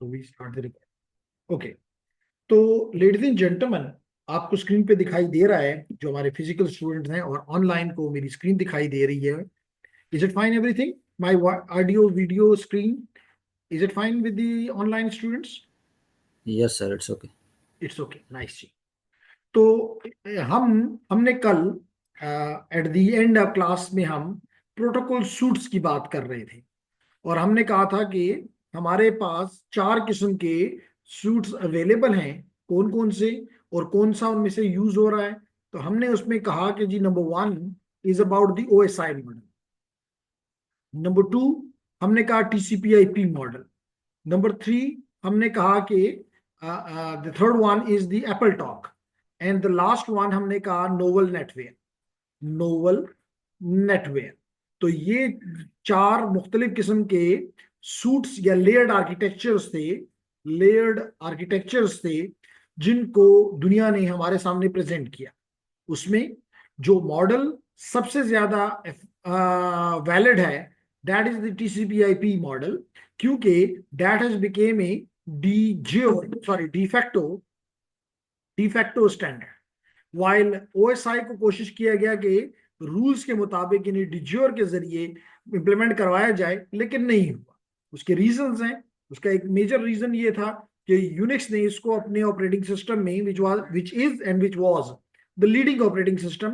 तो we start the record. Okay, तो ladies and gentleman, आपको स्क्रीन पे दिखाई दे रहा है जो हमारे फिजिकल स्टूडेंट्स हैं, और ऑनलाइन को मेरी स्क्रीन दिखाई दे रही है। Is it fine everything? My audio video screen, is it fine with the online students? Yes, sir. It's okay. It's okay, nice ji. तो हमने कल at the end of class में हम प्रोटोकॉल सूट्स की बात कर रहे थे, और हमने कहा था कि हमारे पास चार किस्म के सूट्स अवेलेबल हैं। कौन कौन से और कौन सा उनमें से यूज हो रहा है? तो हमने उसमें कहा कि जी number one is about the OSI model. Number two हमने कहा टीसीपी/आईपी मॉडल। नंबर थ्री हमने कहा कि the third one is the AppleTalk. And the last one हमने कहा नोवल नेटवेयर। Novel Netware. तो ये चार मुख्तलिफ किस्म के सूट्स या लेयर्ड आर्किटेक्चर्स थे जिनको दुनिया ने हमारे सामने प्रेजेंट किया। उसमें जो मॉडल सबसे ज्यादा वैलिड है, that is the TCP IP model, क्योंकि that has become a de facto standard. While OSI को कोशिश किया गया कि रूल्स के मुताबिक इन्हें डिज्योर के जरिए इंप्लीमेंट करवाया जाए, लेकिन नहीं हुआ। उसके रीजंस हैं। उसका एक मेजर रीजन ये था कि यूनिक्स ने इसको अपने ऑपरेटिंग सिस्टम में, which is and which was the leading operating system,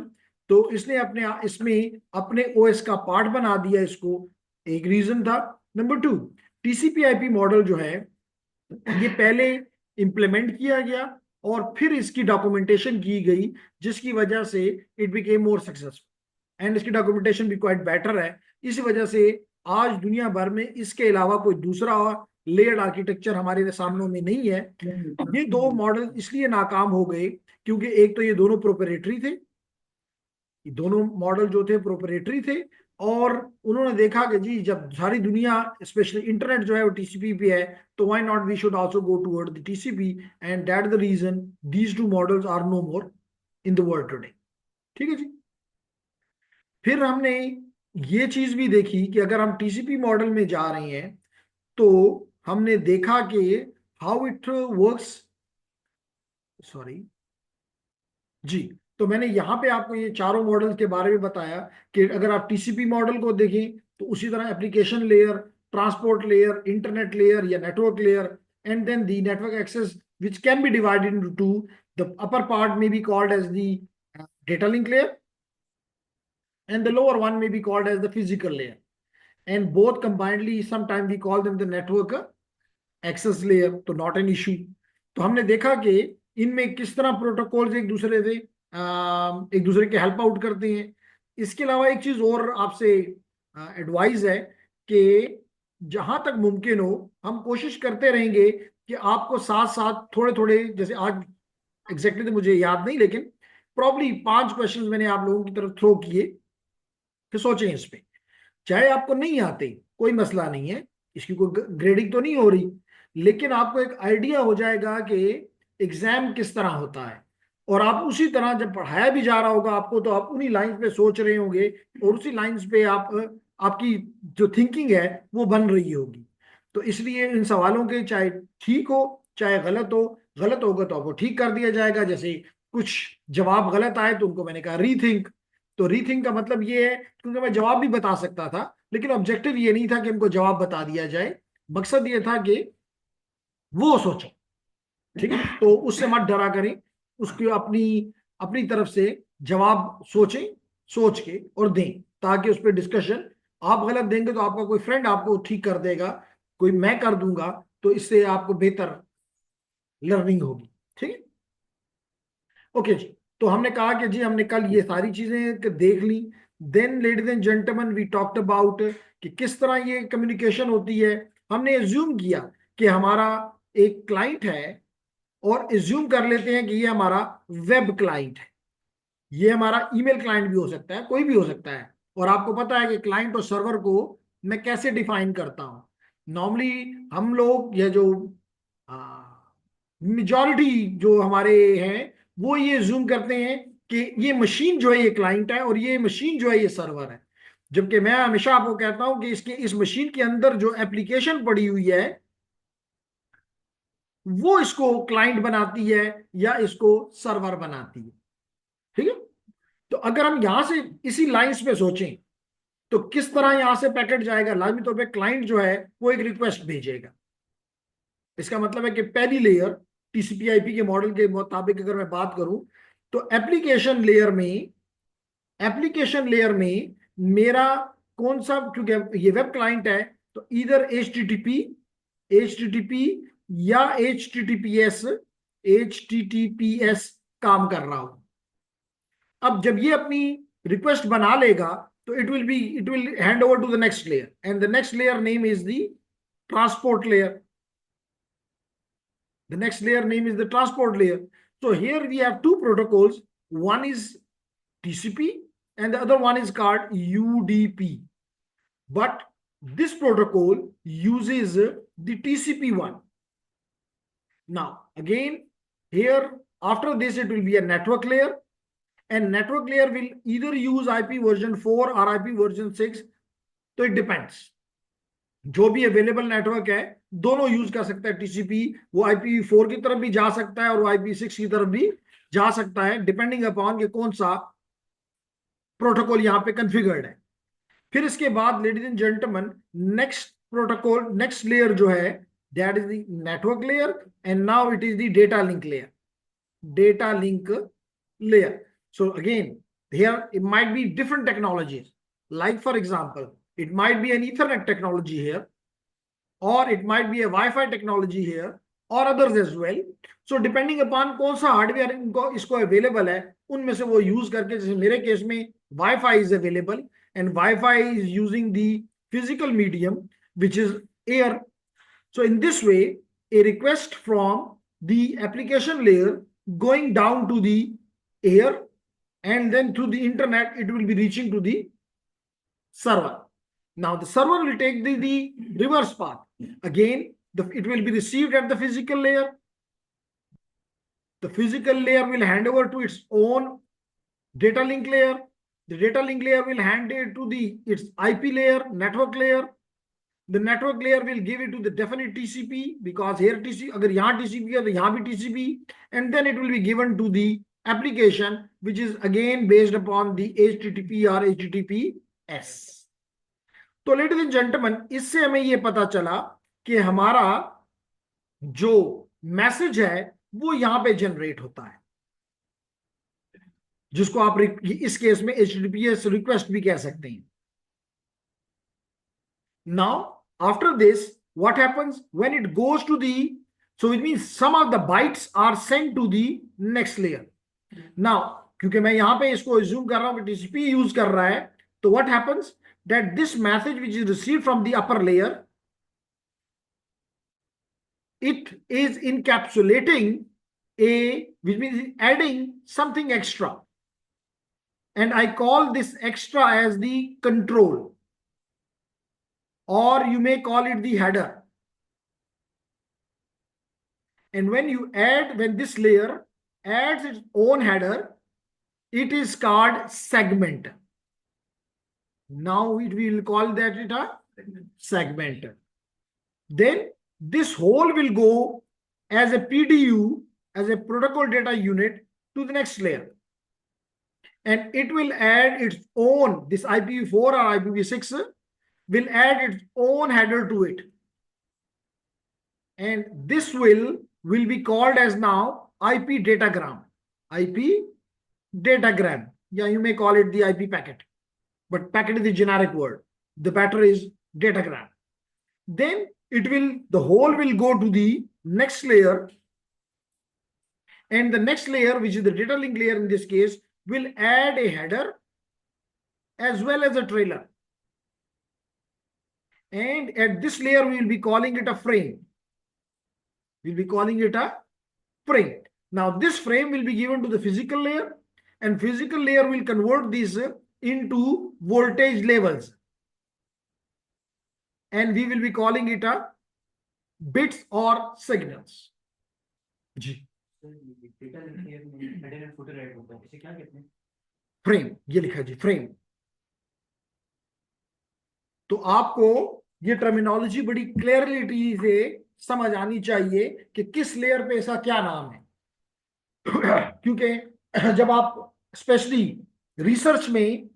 तो इसने अपने इसमें अपने ओएस का पार्ट बना दिया इसको। एक रीजन था। नंबर टू, टीसीपी/आईपी मॉडल जो है ये पहले इंप्लीमेंट किया गया और फिर इसकी डॉक्यूमेंटेशन की गई, जिसकी वजह से it became more successful, and इसकी डॉक्यूमेंटेशन भी क्वाइट बेटर है। इस वजह से आज दुनिया भर में इसके अलावा कोई दूसरा लेयर्ड आर्किटेक्चर हमारे सामने में नहीं है। ये दो मॉडल इसलिए नाकाम हो गए क्योंकि एक तो ये दोनों प्रोपरेटरी थे। ये दोनों मॉडल जो थे प्रोपरेटरी थे, और उन्होंने देखा कि जी जब सारी दुनिया स्पेशली इंटरनेट जो है वो टीसीपी पे है, तो why not we should also go toward the TCP, and that the reason these two models are no more in the world today. ठीक है जी। फिर हमने ये चीज भी देखी कि अगर हम टीसीपी मॉडल में जा रहे हैं तो हमने देखा कि हाउ इट वर्क्स। सॉरी जी। तो मैंने यहाँ पे आपको ये चारों मॉडल के बारे में बताया कि अगर आप टीसीपी मॉडल को देखें तो उसी तरह application layer, transport layer, internet layer या network layer, and then the network access which can be divided into two. The upper part may be called as the data link layer, and the lower one may be called as the physical layer, and both combinedly sometimes we call them the network access layer, तो not an issue। तो हमने देखा कि इनमें किस तरह protocols एक दूसरे के हेल्प आउट करते हैं। इसके अलावा एक चीज और आपसे एडवाइस है कि जहां तक मुमकिन हो हम कोशिश करते रहेंगे कि आपको साथ साथ थोड़े थोड़े, जैसे आज एग्जैक्टली तो मुझे याद नहीं, लेकिन प्रॉब्ली 5 क्वेश्चन मैंने आप लोगों की तरफ थ्रो किए कि सोचें इस पे। चाहे आपको नहीं आते, कोई मसला नहीं है, इसकी कोई ग्रेडिंग तो नहीं हो रही, लेकिन आपको एक आइडिया हो जाएगा कि एग्जाम किस तरह होता है, और आप उसी तरह जब पढ़ाया भी जा रहा होगा आपको, तो आप उन्हीं लाइंस पे सोच रहे होंगे, और उसी लाइंस पे आपकी जो थिंकिंग है वो बन रही होगी। तो इसलिए इन सवालों के चाहे ठीक हो चाहे गलत हो, गलत होगा तो आपको ठीक कर दिया जाएगा। जैसे कुछ जवाब गलत आए तो उनको मैंने कहा रीथिंक। तो रीथिंक का मतलब ये है, क्योंकि मैं जवाब भी बता सकता था, लेकिन ऑब्जेक्टिव ये नहीं था कि हमको जवाब बता दिया जाए। मकसद ये था कि वो सोचो। ठीक है, तो उससे मत डरा करें, उसकी अपनी अपनी तरफ से जवाब सोचें, सोच के और दें, ताकि उस पर डिस्कशन, आप गलत देंगे तो आपका कोई फ्रेंड आपको ठीक कर देगा, कोई मैं कर दूंगा, तो इससे आपको बेहतर लर्निंग होगी। ठीक है, ओके जी। तो हमने कहा कि जी हमने कल ये सारी चीजें देख ली। Then ladies and gentleman we talked about कि किस तरह ये कम्युनिकेशन होती है। हमने एज्यूम किया कि हमारा एक क्लाइंट है, और एज्यूम कर लेते हैं कि ये हमारा वेब क्लाइंट है। ये हमारा ईमेल क्लाइंट भी हो सकता है, कोई भी हो सकता है। और आपको पता है कि क्लाइंट और सर्वर को मैं कैसे डिफाइन करता हूं। नॉर्मली हम लोग, या जो मेजॉरिटी जो हमारे हैं, वो ये जूम करते हैं कि ये मशीन जो है ये क्लाइंट है और ये मशीन जो है ये सर्वर है। जबकि मैं हमेशा आपको कहता हूं कि इस मशीन के अंदर जो एप्लीकेशन पड़ी हुई है वो इसको क्लाइंट बनाती है या इसको सर्वर बनाती है। ठीक है, तो अगर हम यहां से इसी लाइंस पे सोचें तो किस तरह यहां से पैकेट जाएगा। लाजमी तौर पे क्लाइंट जो है वो एक रिक्वेस्ट भेजेगा। इसका मतलब है कि पहली लेयर टीसीपी आईपी के मॉडल के मुताबिक अगर मैं बात करूं तो एप्लीकेशन लेयर में मेरा कौन सा, क्योंकि ये वेब क्लाइंट है तो इधर एच टी टी पी या H T T P S काम कर रहा हूं। अब जब ये अपनी रिक्वेस्ट बना लेगा तो it will hand over to the next layer, and the next layer name is the transport layer. The next layer name is the transport layer. So here we have two protocols. One is TCP and the other one is called UDP. But this protocol uses the TCP one. Now, again, here after this, it will be a network layer, and network layer will either use IP version 4 or IP version 6. So it depends. जो भी available network है दोनों use कर सकता है TCP. वो IPv4 की तरफ भी जा सकता है और IPv6 की तरफ भी जा सकता है, डिपेंडिंग अपॉन कि कौन सा प्रोटोकॉल यहाँ पे कॉन्फ़िगर्ड है। फिर इसके बाद ladies and gentleman, next layer जो है that is the network layer, and now it is the data link layer. So again here it might be different technologies, like for example it might be an Ethernet technology here, or it might be a Wi-Fi technology here, or others as well. So depending upon कौन सा hardware इनको इसको available है उनमें से वो use करके, जैसे मेरे केस में Wi-Fi is available and Wi-Fi is using the physical medium which is air. So in this way a request from the application layer going down to the air and then through the internet it will be reaching to the server. Now the server will take the reverse path. Again, it will be received at the physical layer. The physical layer will hand over to its own data link layer. The data link layer will hand it to its IP layer, network layer. The network layer will give it to the definite TCP, because here TCP, अगर यहाँ TCP है तो यहाँ भी TCP, and then it will be given to the application which is again based upon the HTTP or HTTPS. तो ladies and gentleman, इससे हमें ये पता चला कि हमारा जो मैसेज है वो यहां पे जनरेट होता है, जिसको आप इस केस में HTTPS रिक्वेस्ट भी कह सकते हैं। Now after this what happens when it goes to the, so it means some of the bytes are sent to the next layer. Now क्योंकि मैं यहां पे इसको अज्यूम कर रहा हूं कि TCP यूज कर रहा है, तो what happens that this message which is received from the upper layer, it is encapsulating which means adding something extra, and I call this extra as the control, or you may call it the header. And when this layer adds its own header, it is called segment. Now we will call that it a segment. Then this whole will go as a PDU, as a protocol data unit, to the next layer, and it will add its own, this IPv4 or IPv6 will add its own header to it, and this will be called as now IP datagram, yeah, you may call it the IP packet, but packet is the generic word, the better is datagram. Then the whole will go to the next layer, and the next layer, which is the data link layer in this case, will add a header as well as a trailer, and at this layer we will be calling it a frame. Now this frame will be given to the physical layer, and physical layer will convert this into voltage levels, and we will be calling it a bits or signals. जी, frame ये लिखा जी, frame. तो आपको ये terminology बड़ी clarity से समझ आनी चाहिए कि किस लेयर पे इसका क्या नाम है। क्योंकि जब आप स्पेशली रिसर्च में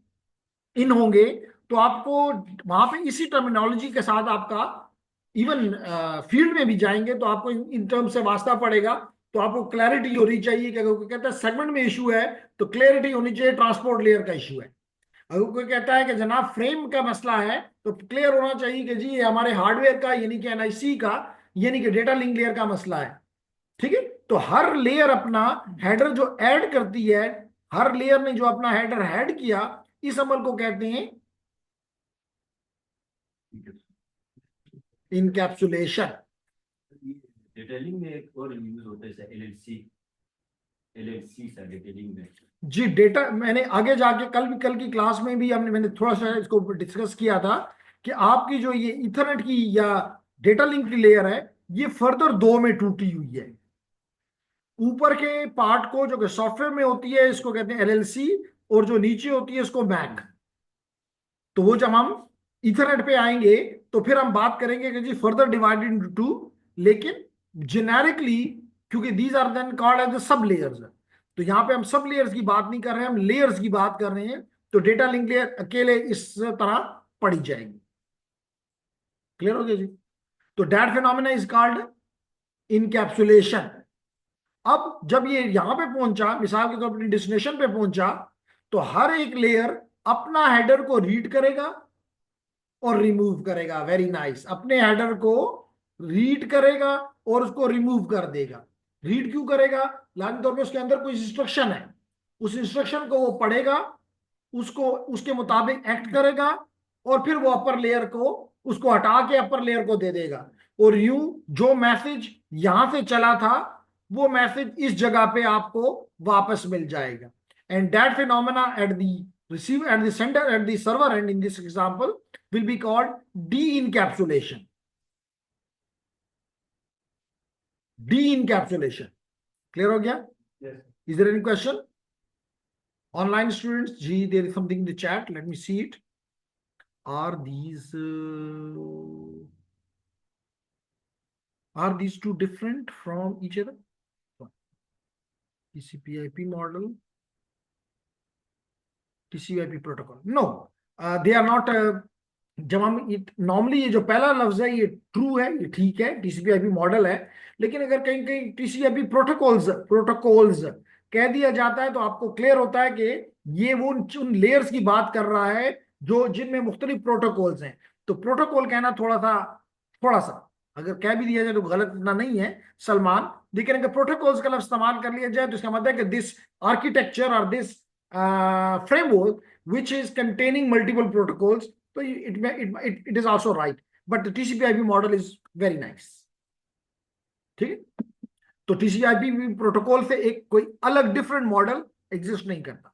इन होंगे तो आपको वहां पे इसी टर्मिनोलॉजी के साथ आपका इवन फील्ड में भी जाएंगे तो आपको इन टर्म से वास्ता पड़ेगा। तो आपको क्लैरिटी होनी चाहिए कि अगर कोई कहता है सेगमेंट में इशू है तो क्लैरिटी होनी चाहिए ट्रांसपोर्ट लेयर का इशू है। अगर कोई कहता है कि जनाब फ्रेम का मसला है तो क्लियर होना चाहिए कि जी ये हमारे हार्डवेयर का यानी कि एनआईसी का यानी कि डेटा लिंक लेयर का मसला है। ठीक है, तो हर लेयर अपना हेडर जो ऐड करती है, हर लेयर ने जो अपना हेडर ऐड किया, इस अमल को कहते हैं इनकैप्सुलेशन। डिटेलिंग में एक और यूज होता है एलएलसी, एलएलसी सा डिटेलिंग में। जी डेटा मैंने आगे जाके कल की क्लास में भी मैंने थोड़ा सा इसको डिस्कस किया था कि आपकी जो ये इथरनेट की या डेटा लिंक की लेयर है ये फर्दर दो में टूटी हुई है। ऊपर के पार्ट को जो कि सॉफ्टवेयर में होती है इसको कहते हैं एलएलसी, और जो नीचे होती है इसको मैक। तो वो जब हम इथरनेट पे आएंगे तो फिर हम बात करेंगे कि जी फर्दर डिवाइडेड इनटू टू, लेकिन जेनेरिकली क्योंकि these are then called as the sub layers. तो यहाँ पे हम सब लेयर्स की बात नहीं कर रहे हैं, हम लेयर्स की बात कर रहे हैं। तो डेटा लिंक लेयर अकेले इस तरह पढ़ी जाएगी। क्लियर हो गया जी? तो that phenomena is called encapsulation. अब जब ये यहां पे पहुंचा, मिसाल के तौर पर डेस्टिनेशन पे पहुंचा, तो हर एक लेयर अपना हेडर को रीड करेगा और रिमूव करेगा। Very nice. अपने हेडर को रीड करेगा और उसको रिमूव कर देगा। रीड क्यों करेगा? लाजमी तौर पे उसके अंदर कोई इंस्ट्रक्शन है, उस इंस्ट्रक्शन को वो पढ़ेगा, उसको उसके मुताबिक एक्ट करेगा और फिर वो अपर लेयर को उसको हटा के अपर लेयर को दे देगा। और यूं जो मैसेज यहां से चला था वो मैसेज इस जगह पे आपको वापस मिल जाएगा। And that phenomena at the receive at the sender at the server end in this example will be called de-encapsulation. De-encapsulation. Clear हो गया? Yes. Is there any question? Online students, gee, there is something in the chat. Let me see it. Are these two different from each other? TCP/IP model, TCP/IP protocol. No, they are not. जब हम normally ये जो पहला लफ्ज है ये true है, ये ठीक है, टीसीपी/आईपी मॉडल है। लेकिन अगर कहीं कहीं टीसीपी/आईपी प्रोटोकॉल्स कह दिया जाता है तो आपको क्लियर होता है कि ये वो उन लेयर्स की बात कर रहा है जो जिनमें मुख्तलिफ प्रोटोकॉल्स हैं। तो प्रोटोकॉल कहना थोड़ा सा अगर कह भी दिया जाए तो गलत इतना नहीं है सलमान। लेकिन अगर प्रोटोकॉल्स का लफ्ज इस्तेमाल कर लिया जाए तो इसका मतलब है कि दिस आर्किटेक्चर और this framework which is containing multiple protocols. So it is also right, but the TCP/IP model is very nice. ठीक है? तो TCP/IP प्रोटोकॉल से एक कोई अलग डिफरेंट मॉडल एग्जिस्ट नहीं करता।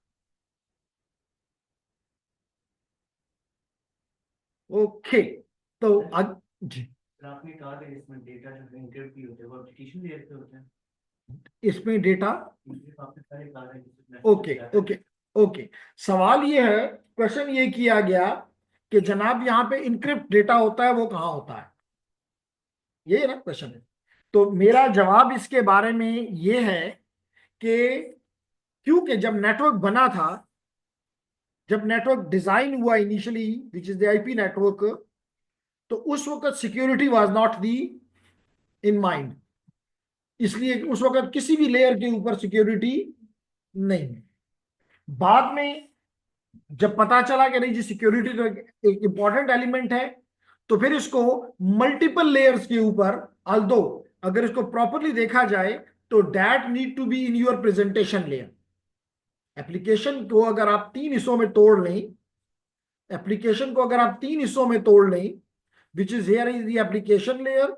ओके, तो जी आपने कहा था इसमें डेटा जो एन्क्रिप्ट भी होते हैं वो एप्लीकेशन लेयर पे होते हैं, इसमें डेटा आपने पहले कहा था। ओके ओके ओके, सवाल ये है, क्वेश्चन ये किया गया कि जनाब यहाँ पे इनक्रिप्ट डेटा होता है वो कहाँ होता है, ये है ना क्वेश्चन है। तो मेरा जवाब इसके बारे में ये है कि क्योंकि जब नेटवर्क बना था, जब नेटवर्क डिजाइन हुआ initially which is the IP network, तो उस वक्त security was not the in mind. इसलिए उस वक्त किसी भी लेयर के ऊपर सिक्योरिटी नहीं है। बाद में जब पता चला कि नहीं जी सिक्योरिटी तो एक इंपॉर्टेंट एलिमेंट है, तो फिर इसको मल्टीपल लेयर्स के ऊपर, अल्दो अगर इसको प्रॉपरली देखा जाए तो that need to be in your presentation layer. Application को अगर आप तीन हिस्सों में तोड़ लें, एप्लीकेशन को अगर आप तीन हिस्सों में तोड़ लें, which is here is the application layer,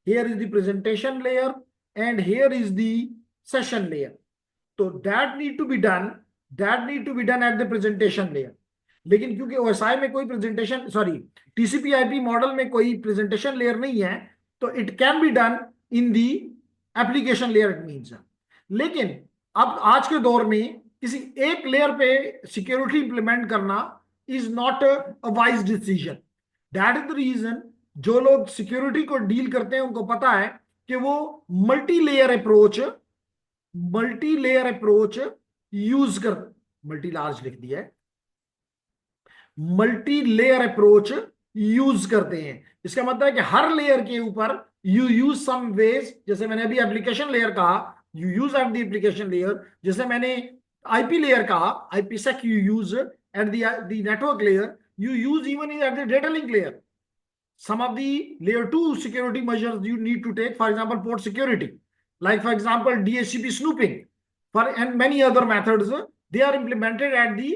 here is the presentation layer and here is the session layer, तो that need to be done at the presentation layer. लेकिन क्योंकि ओएसआई में कोई प्रेजेंटेशन टीसीपी/आईपी मॉडल में कोई प्रेजेंटेशन लेयर नहीं है, तो it can be done in the application layer it means. लेकिन अब आज के दौर में किसी एक लेयर पे सिक्योरिटी इंप्लीमेंट करना is not a wise decision. That is the reason जो लोग सिक्योरिटी को डील करते हैं उनको पता है कि वो मल्टी लेयर अप्रोच यूज कर, मल्टी लार्ज लिख दिया है, मल्टी लेयर अप्रोच यूज करते हैं। इसका मतलब है कि हर लेयर के ऊपर यू यूज सम वेज, जैसे मैंने अभी एप्लीकेशन लेयर कहा, you use at the application layer, जैसे मैंने आईपी लेयर कहा, IPsec you use at the network layer, you use even at the data link layer some of the layer 2 security measures you need to take, for example port security, like for example DHCP snooping, for and many other methods, they are implemented at the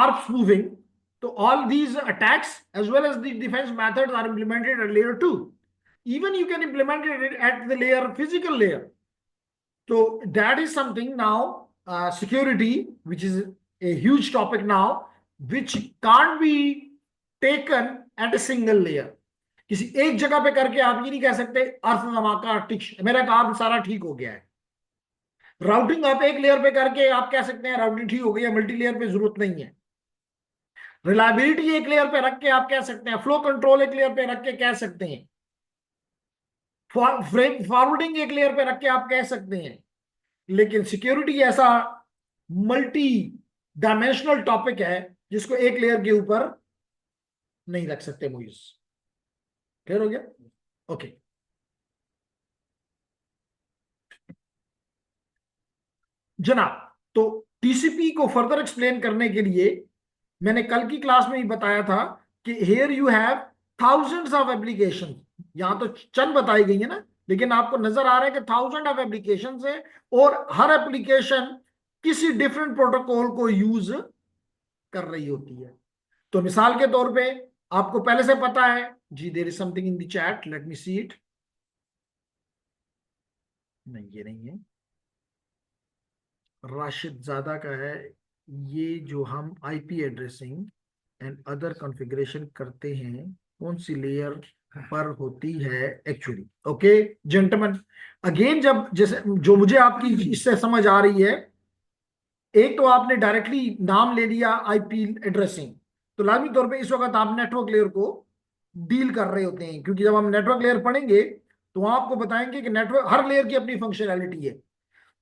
ARP spoofing. So all these attacks as well as the defense methods are implemented at layer 2. Even you can implement it at the layer physical layer. So that is something now, security, which is a huge topic now, which can't be taken at a single layer. किसी एक जगह पे करके आप ये नहीं कह सकते अर्थ धमाका टिक मेरा काम सारा ठीक हो गया है। राउटिंग आप एक लेयर पे करके आप कह सकते हैं राउटिंग ठीक हो गई है, मल्टी लेयर पे जरूरत नहीं है। रिलायबिलिटी एक लेयर पे रख के आप कह सकते हैं, फ्लो कंट्रोल एक लेयर पे रख के कह सकते हैं, फॉरवर्डिंग एक लेयर पे रख के आप कह सकते हैं। लेकिन सिक्योरिटी ऐसा मल्टी डायमेंशनल टॉपिक है जिसको एक लेयर के ऊपर नहीं रख सकते। मुझे क्लियर हो गया? ओके। जनाब, तो टीसीपी को फर्दर एक्सप्लेन करने के लिए मैंने कल की क्लास में ही बताया था कि here you have thousands of application. यहां तो चंद बताई गई है ना, लेकिन आपको नजर आ रहा है कि थाउजेंड ऑफ एप्लीकेशन है और हर एप्लीकेशन किसी डिफरेंट प्रोटोकॉल को यूज कर रही होती है। तो मिसाल के तौर पे आपको पहले से पता है जी, there is something in the chat, let me see it. नहीं, ये नहीं है, राशिद ज्यादा का है। ये जो हम IP addressing and other configuration करते हैं कौन सी लेयर पर होती है एक्चुअली? ओके जेंटलमैन, अगेन जब जैसे जो मुझे आपकी इससे समझ आ रही है, एक तो आपने डायरेक्टली नाम ले लिया आईपी एड्रेसिंग, तो लाजमी तौर पे इस वक्त आप नेटवर्क लेयर को डील कर रहे होते हैं, क्योंकि जब हम नेटवर्क लेयर पढ़ेंगे तो वहां आपको बताएंगे कि नेटवर्क हर लेयर की अपनी फंक्शनैलिटी है।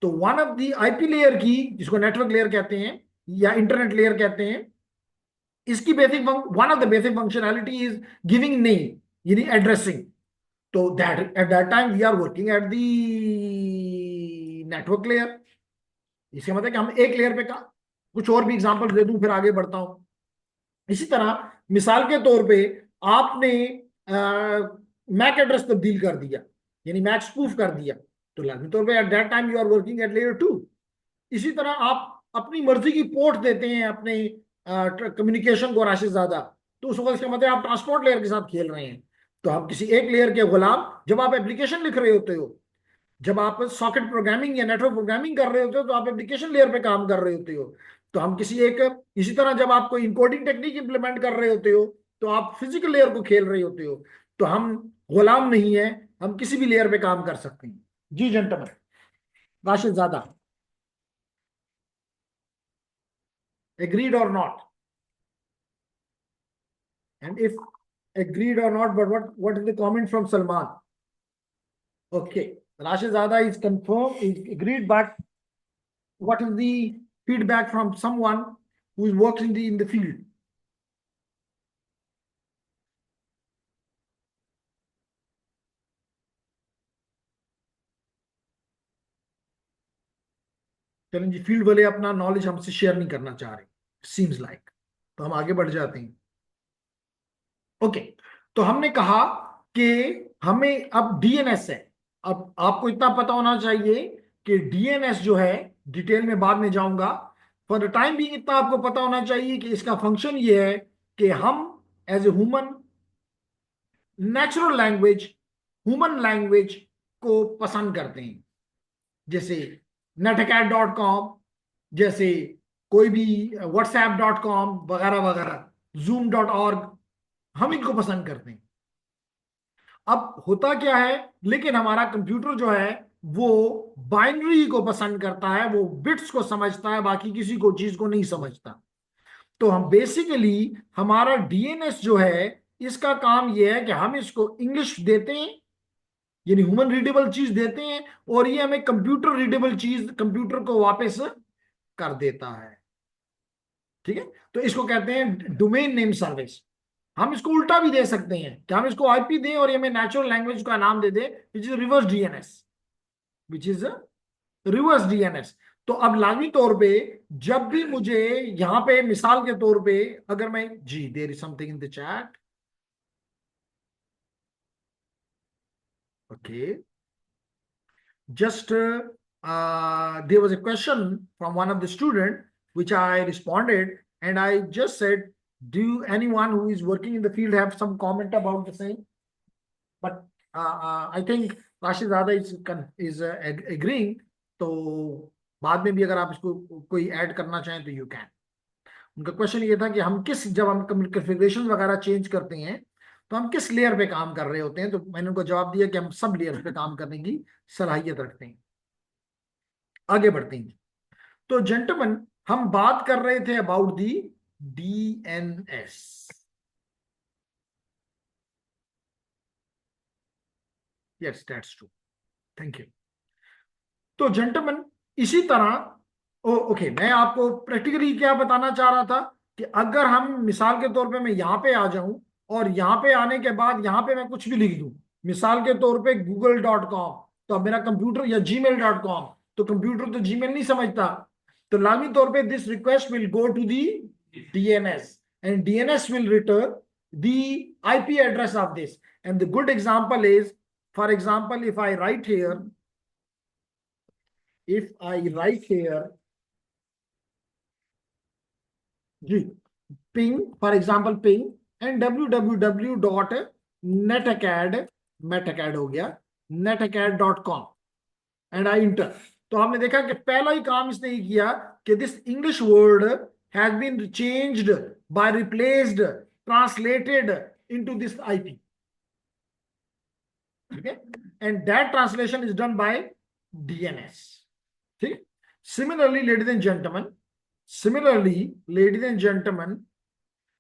तो one of the IP layer की, जिसको नेटवर्क लेयर कहते हैं या इंटरनेट लेयर कहते हैं, इसकी basic one of the basic functionality is giving name, यानी एड्रेसिंग। तो that at that time we are working at the network layer. इसका मतलब कि हम एक लेयर पे का कुछ और भी एग्जांपल दे दूं फिर आगे बढ़ता हूं। इसी तरह मिसाल के तौर पे आपने मैक एड्रेस तब्दील कर दिया, यानी मैक स्पूफ कर दिया, तो लाजमी तौर पे at that time you are working at layer 2। इसी तरह आप अपनी मर्जी की पोर्ट देते हैं अपने कम्युनिकेशन को राशि ज्यादा, तो उस वक्त इसका मतलब आप ट्रांसपोर्ट लेयर के साथ खेल रहे हैं। तो हम किसी एक लेयर के गुलाम, जब आप एप्लीकेशन लिख रहे होते हो, जब आप सॉकेट प्रोग्रामिंग या नेटवर्क प्रोग्रामिंग कर रहे होते हो, तो आप एप्लीकेशन लेयर पे काम कर रहे होते हो। तो हम किसी एक, इसी तरह जब आप कोई इनकोडिंग टेक्निक इंप्लीमेंट कर रहे होते हो तो आप फिजिकल लेयर को खेल रहे होते हो। तो हम गुलाम नहीं है, हम किसी भी लेयर पे काम कर सकते हैं। जी जेंटलमैन, राशिद ज्यादा, agreed or not? And if agreed or not, but what is the comment from Salman? Okay, Rashid Zada is confirmed, is agreed, but what is the feedback from someone who is working in the field? चलें जी, field वाले अपना knowledge हमसे share नहीं करना चाह रहे, seems like, तो हम आगे बढ़ जाते हैं। ओके, तो हमने कहा कि हमें अब डीएनएस है। अब आपको इतना पता होना चाहिए कि डीएनएस जो है, डिटेल में बाद में जाऊंगा, फॉर द टाइम भी इतना आपको पता होना चाहिए कि इसका फंक्शन ये है कि हम as a human natural language, human language को पसंद करते हैं। जैसे netacad.com, जैसे कोई भी whatsapp.com वगैरह वगैरह, zoom.org, हम इनको पसंद करते हैं। अब होता क्या है, लेकिन हमारा कंप्यूटर जो है वो बाइनरी को पसंद करता है, वो बिट्स को समझता है, बाकी किसी को चीज को नहीं समझता। तो हम बेसिकली हमारा डीएनएस जो है इसका काम यह है कि हम इसको इंग्लिश देते हैं, यानी ह्यूमन रीडेबल चीज देते हैं, और ये हमें कंप्यूटर रीडेबल चीज कंप्यूटर को वापस कर देता है। ठीक है, तो इसको कहते हैं डोमेन नेम सर्विस। हम इसको उल्टा भी दे सकते हैं कि हम इसको आईपी दें और ये हमें नेचुरल लैंग्वेज का नाम दे दे, which is reverse DNS, which is reverse DNS. तो अब लाजमी तौर पे जब भी मुझे यहां पे मिसाल के तौर पे अगर मैं, जी there is something in the chat, okay, just there was a question from one of the student which I responded, and I just said, do anyone who is working in the field have some comment about the same? But I think Rashid Zada is agreeing, तो बाद में भी अगर आप इसको कोई add करना चाहें तो यू कैन। उनका क्वेश्चन ये था कि हम जब हम कॉन्फ़िगरेशन वगैरह चेंज करते हैं तो हम किस लेयर पे काम कर रहे होते हैं, तो मैंने उनको जवाब दिया कि हम सब लेयर पे काम करने की सलाहियत रखते हैं। आगे बढ़ते हैं। तो जेंटलमैन, हम बात कर रहे थे about the DNS. Yes, that's true, thank you. तो जेंटलमैन, इसी तरह ओके, मैं आपको प्रैक्टिकली क्या बताना चाह रहा था कि अगर हम मिसाल के तौर पे मैं यहां पे आ जाऊं और यहां पे आने के बाद यहां पे मैं कुछ भी लिख दूं, मिसाल के तौर पे google.com, तो अब मेरा कंप्यूटर, या gmail.com, तो कंप्यूटर तो जीमेल नहीं समझता, तो लाजमी तौर पे this request will go to the DNS and DNS will return the IP address of this. And the good example is, for example, if I write here, if I write here, जी, ping, for example, ping and www.netacad, metacad हो गया, netacad.com, and I enter, तो आपने देखा कि पहला ही काम इसने ही किया कि this English word has been changed by replaced, translated into this IP. ठीक है, and that translation is done by DNS. ठीक, similarly ladies and gentlemen,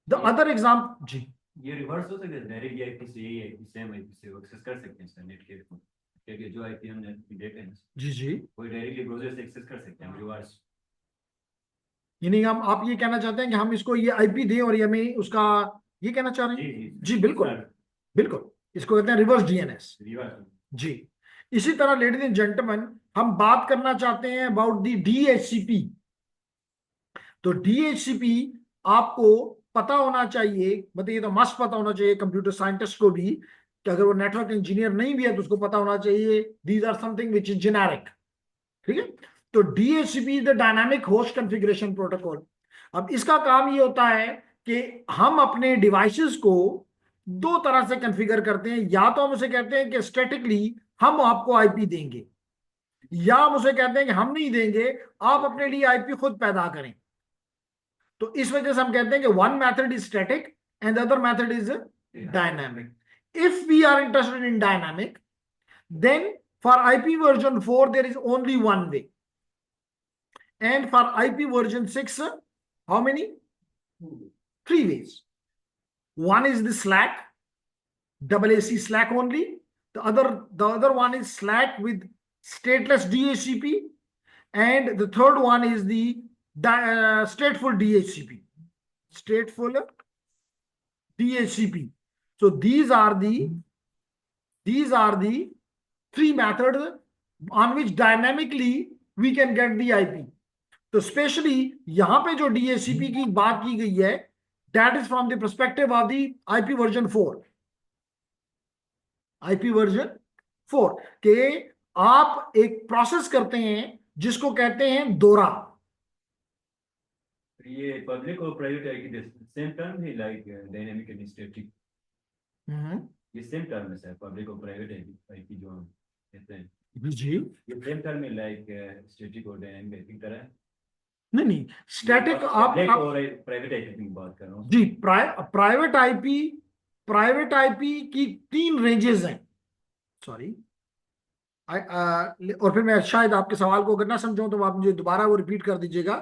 the other example, जी, ये रिवर्स हो सकता है, डायरेक्टली आईपी से यही आईपी सेम आईपी से एक्सेस कर सकते हैं नेट के थ्रू, क्योंकि जो आईपी हमने देते हैं जी जी, कोई डायरेक्टली ब्राउज़र से एक्सेस कर सकते हैं रिवर्स। यानी हम, आप ये कहना चाहते हैं कि हम इसको ये आईपी दें और ये हमें उसका, ये कहना चाह रहे हैं? जी बिल्कुल बिल्कुल, इसको कहते हैं रिवर्स डीएनएस। जी, इसी तरह लेडीज एंड जेंटलमैन, हम बात करना चाहते हैं अबाउट दी डीएचसीपी। तो डीएचसीपी आपको पता होना चाहिए, मतलब ये तो मस्ट पता होना चाहिए कंप्यूटर साइंटिस्ट को भी, कि अगर वो नेटवर्क इंजीनियर नहीं भी है तो उसको पता होना चाहिए these are something which is generic. ठीक है, तो DHCP is the dynamic host configuration protocol. अब इसका काम ये होता है कि हम अपने डिवाइसेस को दो तरह से कॉन्फ़िगर करते हैं, या तो हम उसे कहते हैं कि स्टैटिकली हम आपको आईपी देंगे, या हम उसे कहते हैं कि हम नहीं देंगे, आप अपने लिए आईपी खुद पैदा करें। तो इस वजह से हम कहते हैं कि one method is static and the other method is dynamic. If we are interested in dynamic, then for IP version 4 there is only one way, and for IP version 6 how many? 3 ways. One is the Slack, AAC Slack only. The other one is Slack with stateless DHCP, and the third one is the stateful DHCP. Stateful DHCP. So these are the 3 methods on which dynamically we can get the IP. तो specially यहां पे जो DHCP की बात की गई है, that is from the perspective of the IP version 4. IP version 4 के आप एक प्रोसेस करते हैं जिसको कहते हैं दोरा। ये पब्लिक और प्राइवेट आईपी सेम टर्म है, लाइक डायनामिक एंड स्टैटिक, ये सेम टर्म है सर, पब्लिक और प्राइवेट आईपी जो हम कहते हैं जी, ये सेम टर्म है, लाइक स्टैटिक और डायनामिक आईपी की तरह। नहीं, स्टैटिक आप प्राइवेट आईपी की बात कर रहा हूँ जी। प्राइवेट आईपी की 3 रेंजेस हैं, सॉरी, और फिर मैं शायद आपके सवाल को अगर ना समझाऊं तो आप मुझे दोबारा वो रिपीट कर दीजिएगा।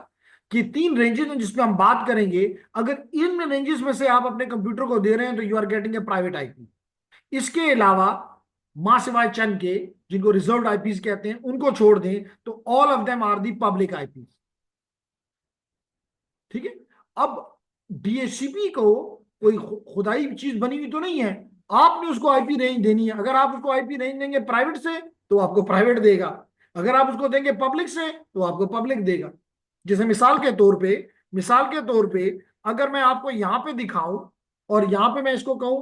कि 3 रेंजेस हैं जिसपे हम बात करेंगे। अगर इन रेंजेस में से आप अपने कंप्यूटर को दे रहे हैं तो you are getting a private IP. इसके अलावा मां सिवाय चंद के, जिनको रिजर्व्ड आईपीज कहते हैं, उनको छोड़ दें तो all of them are the public IPs. ठीक है। अब डीएचसीपी को कोई खुदाई चीज बनी हुई तो नहीं है, आपने उसको आईपी रेंज देनी है। अगर आप उसको आईपी रेंज देंगे प्राइवेट से तो आपको प्राइवेट देगा, अगर आप उसको देंगे पब्लिक से तो आपको पब्लिक देगा। जैसे मिसाल के तौर पे अगर मैं आपको यहां पे दिखाऊं और यहां पे मैं इसको कहूं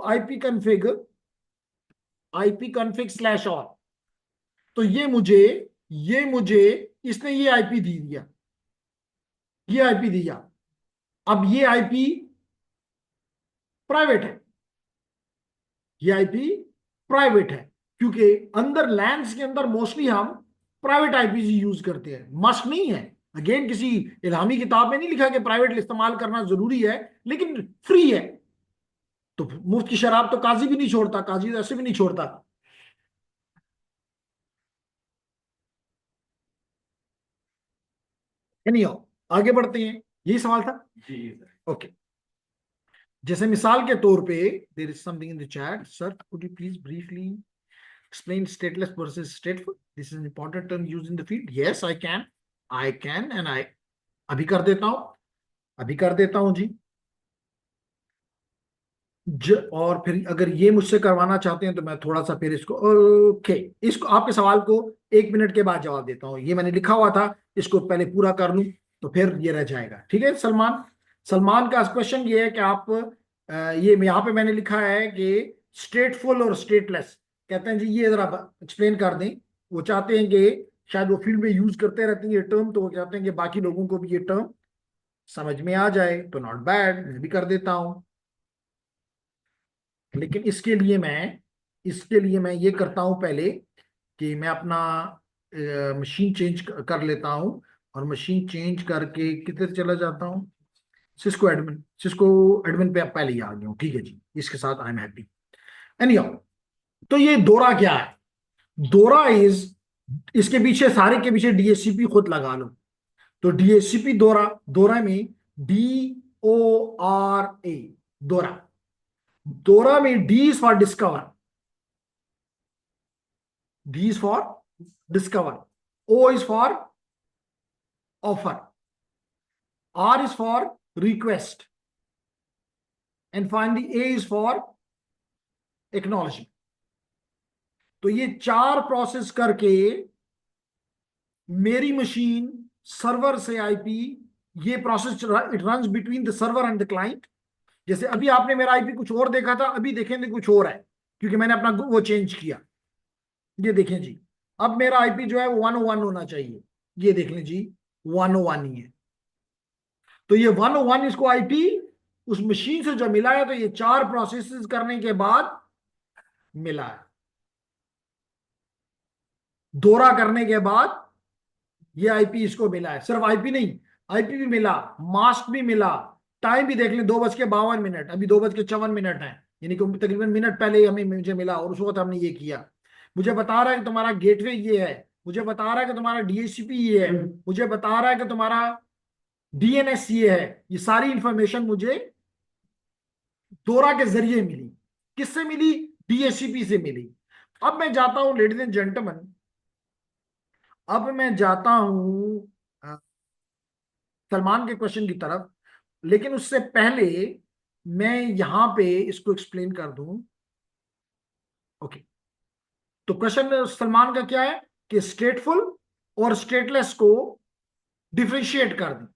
IP config/all, तो ये मुझे इसने ये आईपी दी दिया, ये आईपी दिया। अब ये आईपी प्राइवेट है, ये आईपी प्राइवेट है, क्योंकि अंदर लैंड्स के अंदर मोस्टली हम प्राइवेट आईपी यूज करते हैं। मस्ट नहीं है, अगेन किसी इल्हामी किताब में नहीं लिखा कि प्राइवेट इस्तेमाल करना जरूरी है, लेकिन फ्री है। तो मुफ्त की शराब तो काजी भी नहीं छोड़ता, काजी तो ऐसे भी नहीं छोड़ता। नहीं हो, आगे बढ़ते हैं, यही सवाल था। जी सर। ओके, जैसे मिसाल के तौर पे there is something in the chat, sir could you please briefly explain stateless versus stateful, this is an important term used in the field. Yes, I can and I अभी कर देता हूं जी। और फिर अगर ये मुझसे करवाना चाहते हैं तो मैं थोड़ा सा फिर इसको, ओके, इसको आपके सवाल को 1 मिनट के बाद जवाब देता हूं। ये मैंने लिखा हुआ था, इसको पहले पूरा कर लूं तो फिर ये रह जाएगा। ठीक है। सलमान का क्वेश्चन ये है कि आप ये यहाँ पे मैंने लिखा है कि स्टेटफुल और स्टेटलेस, कहते हैं जी ये जरा एक्सप्लेन कर दें। वो चाहते हैं कि शायद वो फील्ड में यूज करते रहते हैं ये टर्म, तो वो चाहते हैं कि बाकी लोगों को भी ये टर्म समझ में आ जाए। तो नॉट बैड, मैं भी कर देता हूं। लेकिन इसके लिए मैं ये करता हूं पहले कि मैं अपना मशीन चेंज कर लेता हूं, और मशीन चेंज करके किधर चला जाता हूं, सिस्को एडमिन पे पहले ही आ गया हूं। ठीक है जी, इसके साथ आई एम हैप्पी। एनीहाउ, तो ये दोरा क्या है? दोरा इज, इसके पीछे सारे के पीछे डीएचसीपी खुद लगा लो। तो डीएचसीपी दोरा में DORA, दोरा में D is for discover, O is for offer, R is for request, and finally A is for acknowledgement. तो ये 4 प्रोसेस करके मेरी मशीन सर्वर से आईपी, ये process it runs between the server and the client. जैसे अभी आपने मेरा आईपी कुछ और देखा था, अभी देखेंगे कुछ और है, क्योंकि मैंने अपना वो चेंज किया। ये देखें जी, अब मेरा आईपी जो है वो 101 होना चाहिए। ये देख लें जी, 101 ही है। तो ये 101 इसको आईपी उस मशीन से जो मिला है, तो ये 4 प्रोसेसेस करने के बाद मिला है। दोहरा करने के बाद ये आईपी इसको मिला है। सिर्फ आईपी नहीं, आईपी भी मिला, मास्क भी मिला। टाइम भी देख लें, 2:52, अभी 2:54 है, यानी कि तकरीबन मिनट पहले हमें मुझे मिला, और उस वक्त हमने ये किया। मुझे बता रहा है कि तुम्हारा गेटवे ये है, मुझे बता रहा है कि तुम्हारा डीएचसीपी ये है, मुझे बता रहा है कि तुम्हारा डीएनएस ये है। ये सारी इंफॉर्मेशन मुझे दोरा के जरिए मिली। किससे मिली? डीएचसीपी से मिली। अब मैं जाता हूं लेडीज एंड जेंटलमैन, अब मैं जाता हूं सलमान के क्वेश्चन की तरफ, लेकिन उससे पहले मैं यहां पे इसको एक्सप्लेन कर दूं। ओके, तो क्वेश्चन सलमान का क्या है कि स्टेटफुल और स्टेटलेस को डिफरेंशिएट कर दें।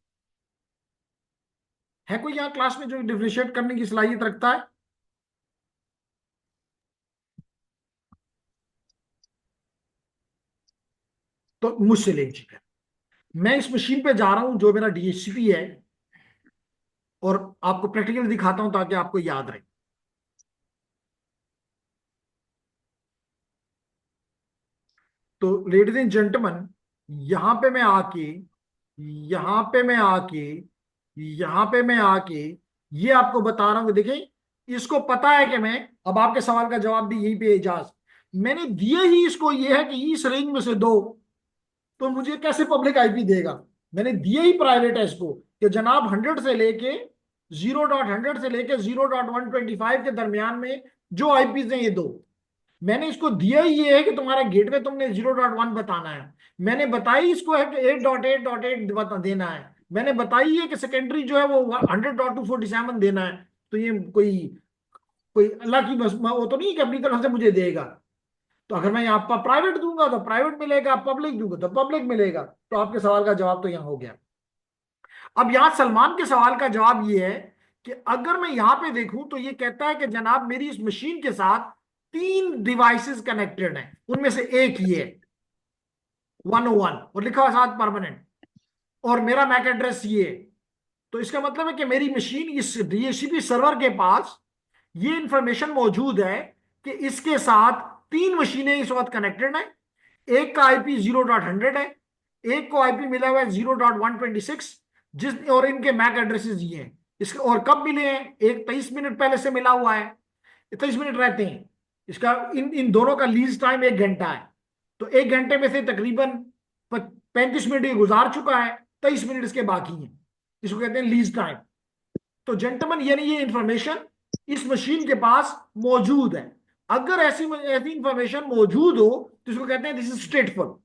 है कोई यहां क्लास में जो डिफरेंशिएट करने की सलाहियत रखता है? तो मुझसे ले लीजिए। मैं इस मशीन पे जा रहा हूं जो मेरा डीएचसीपी है, और आपको प्रैक्टिकली दिखाता हूं ताकि आपको याद रहे। तो लेडीज एंड जेंटलमैन, यहां पे मैं आके यहां पे मैं आके यहां पे मैं आके ये आपको बता रहा हूं कि देखें, इसको पता है कि मैं अब आपके सवाल का जवाब दी यहीं पे एजाज मैंने दिए ही इसको, ये है कि इस रेंज में से दो, तो मुझे कैसे पब्लिक आईपी देगा? मैंने दिया ही प्राइवेट है इसको कि जनाब 100 से लेके 0.100 से लेके 0.125 के दरमियान में जो आईपीज हैं ये दो। मैंने इसको दिया ही ये है कि तुम्हारा गेटवे तुमने 0.1 बताना है। मैंने बताई इसको है कि 8.8.8 बता देना है। मैंने बताई है कि सेकेंडरी जो है वो 100.247 देना है। तो ये कोई कोई अल्लाह की बस वो तो नहीं कि अपनी तरफ से मुझे देगा। तो अगर मैं यहाँ पर प्राइवेट दूंगा तो प्राइवेट मिलेगा, पब्लिक दूंगा तो पब्लिक मिलेगा। तो आपके सवाल का जवाब तो यहाँ हो गया। अब यहाँ सलमान के सवाल का जवाब ये है कि अगर मैं यहाँ पे देखूं तो ये कहता है कि जनाब मेरी इस मशीन के साथ 3 डिवाइसेस कनेक्टेड हैं, उनमें से एक ये है 101 और लिखा हुआ साथ परमानेंट, और मेरा मैक एड्रेस ये है। तो इसका मतलब है कि मेरी मशीन इस डीएचसीपी सर्वर के पास ये इंफॉर्मेशन मौजूद है कि इसके साथ 3 मशीनें इस वक्त कनेक्टेड हैं। एक का आईपी 0.100 है, एक को आईपी मिला हुआ है 0.126, जिस और इनके मैक एड्रेसेस ये हैं। इसके और कब मिले हैं, एक 23 मिनट पहले से मिला हुआ है, 23 मिनट रहते हैं इसका। इन इन दोनों का लीज टाइम 1 घंटा है। तो 1 घंटे में से तकरीबन 35 मिनट ये गुजार चुका है, 23 मिनट इसके बाकी हैं। इसको कहते हैं लीज टाइम। तो जेंटलमैन यानी ये इंफॉर्मेशन इस मशीन के पास मौजूद है। अगर ऐसी ऐसी इंफॉर्मेशन मौजूद हो तो इसको कहते हैं दिस इज स्टेटफुल।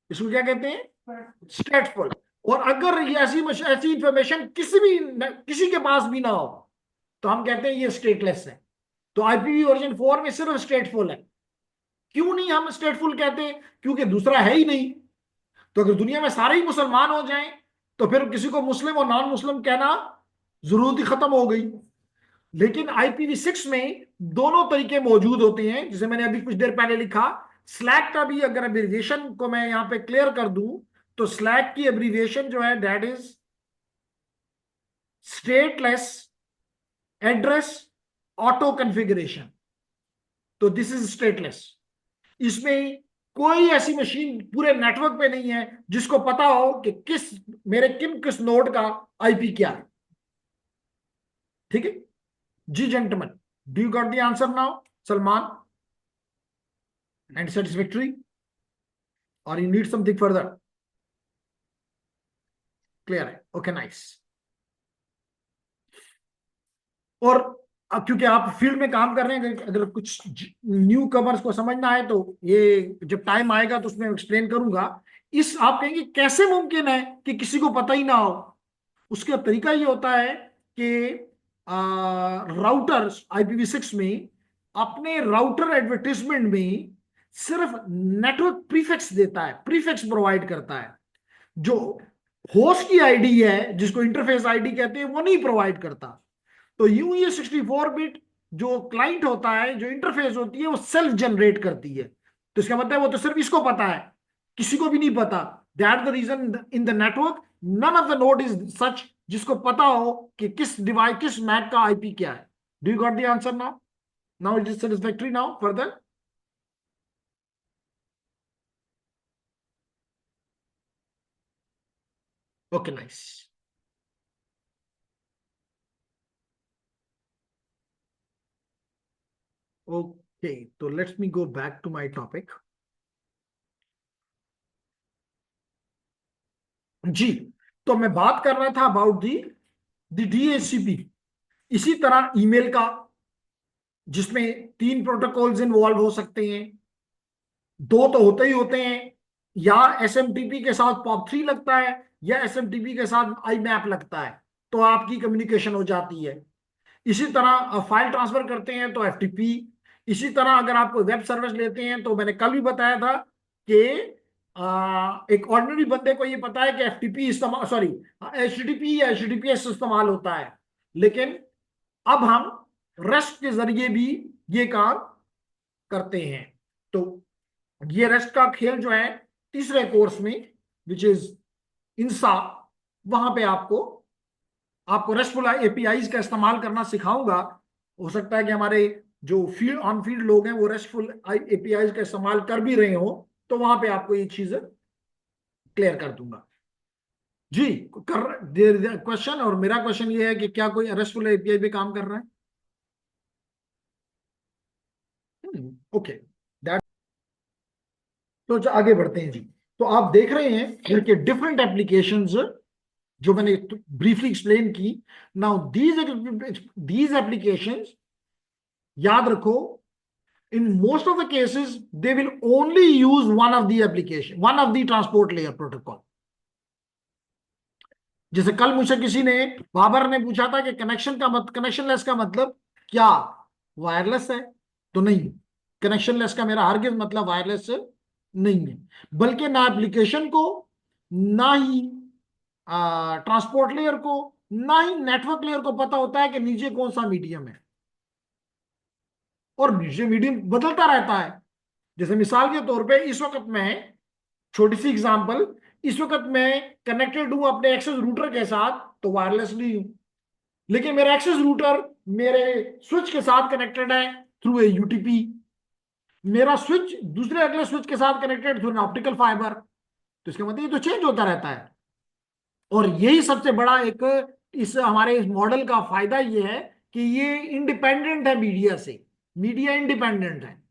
इसको क्या कहते हैं, स्टेटफुल। और अगर ये ऐसी ऐसी इंफॉर्मेशन किसी के पास भी ना हो तो हम कहते हैं ये स्टेटलेस है। तो आईपीवी वर्जन 4 में सिर्फ स्टेटफुल है। क्यों नहीं हम स्टेटफुल कहते, क्योंकि दूसरा है ही नहीं। तो अगर दुनिया में सारे ही मुसलमान हो जाएं तो फिर किसी को मुस्लिम और नॉन मुस्लिम कहना जरूरत ही खत्म हो गई। लेकिन IPv6 में दोनों तरीके मौजूद होते हैं, जिसे मैंने अभी कुछ देर पहले लिखा। स्लैक का भी अगर एब्रीविएशन को मैं यहां पे क्लियर कर दूं तो स्लैक की एब्रीविएशन जो है that is stateless address auto configuration. तो दिस इज स्टेटलेस। इसमें कोई ऐसी मशीन पूरे नेटवर्क पे नहीं है जिसको पता हो कि किस नोड का आईपी क्या है। ठीक है जी gentleman, do you got the answer now Salman and satisfactory or you need something further? Clear है, ओके नाइस। और अब क्योंकि आप फील्ड में काम कर रहे हैं, अगर कुछ न्यू कमर्स को समझना है तो ये जब टाइम आएगा तो उसमें एक्सप्लेन करूंगा। इस आप कहेंगे कैसे मुमकिन है कि किसी को पता ही ना हो? उसका तरीका ये होता है कि राउटर IPv6 में अपने राउटर एडवर्टीजमेंट में सिर्फ नेटवर्क प्रीफिक्स देता है, प्रीफिक्स प्रोवाइड करता है। जो होस्ट की आईडी है जिसको इंटरफेस आईडी कहते हैं वो नहीं प्रोवाइड करता। तो यूं ये 64 बिट जो क्लाइंट होता है, जो इंटरफेस होती है, वो सेल्फ जनरेट करती है। तो इसका मतलब वो तो सिर्फ इसको पता है, किसी को भी नहीं पता। That the reason in the network none of the node is such जिसको पता हो कि किस डिवाइस किस मैक का आईपी क्या है। Do you got the answer now? Now it is satisfactory now further? Okay nice. Okay तो let's me go back to my topic. जी, तो मैं बात कर रहा था अबाउट दी DHCP। इसी तरह ईमेल का, जिसमें 3 प्रोटोकॉल्स इन्वॉल्व हो सकते हैं, 2 तो होते ही होते हैं। या SMTP के साथ POP3 लगता है या SMTP के साथ IMAP लगता है, तो आपकी कम्युनिकेशन हो जाती है। इसी तरह फाइल ट्रांसफर करते हैं तो FTP। इसी तरह अगर आप कोई वेब सर्विस लेते हैं तो मैंने कल भी बताया था कि एक ऑर्डिनरी बंदे को ये पता है कि FTP इस्तेमाल, सॉरी, HTTP या HTTPS इस्तेमाल होता है। लेकिन अब हम रेस्ट के जरिए भी ये काम करते हैं। तो ये रेस्ट का खेल जो है तीसरे कोर्स में विच इज इंसा, वहां पे आपको आपको रेस्टफुल APIs का इस्तेमाल करना सिखाऊंगा। हो सकता है कि हमारे जो फील्ड ऑन फील्ड लोग हैं वो रेस्टफुल APIs का इस्तेमाल कर भी रहे हो, तो वहां पे आपको ये चीज क्लियर कर दूंगा। जी, कर क्वेश्चन, और मेरा क्वेश्चन ये है कि क्या कोई रेस्टफुल API पे काम कर रहा है? Okay that. तो आगे बढ़ते हैं जी। तो आप देख रहे हैं कि डिफरेंट एप्लीकेशंस जो मैंने ब्रीफली एक्सप्लेन की। नाउ दीज एप्लीकेशंस, याद रखो, in most of the cases they will only use one of the application, one of the transport layer protocol. जैसे कल मुझसे किसी ने, बाबर ने पूछा था कि कनेक्शनलेस का मतलब क्या, वायरलेस है? तो नहीं, कनेक्शनलेस का मेरा हरगिज मतलब वायरलेस नहीं है, बल्कि ना एप्लीकेशन को, ना ही ट्रांसपोर्ट लेयर को, ना ही नेटवर्क लेयर को पता होता है कि नीचे कौन सा मीडियम है, और नीचे मीडियम बदलता रहता है। जैसे मिसाल के तौर पे इस वक्त मैं, छोटी सी एग्जांपल, इस वक्त मैं कनेक्टेड हूं अपने एक्सेस रूटर के साथ, तो वायरलेसली हूं, लेकिन मेरा एक्सेस रूटर मेरे स्विच के साथ कनेक्टेड है थ्रू ए यूटीपी, मेरा स्विच दूसरे अगले स्विच के साथ connected through an optical fibre. तो इसका मतलब ये तो चेंज होता रहता है। और यही सबसे बड़ा एक इस हमारे इस मॉडल का फायदा ये है कि ये इंडिपेंडेंट है मीडिया से, मीडिया इंडिपेंडेंट है।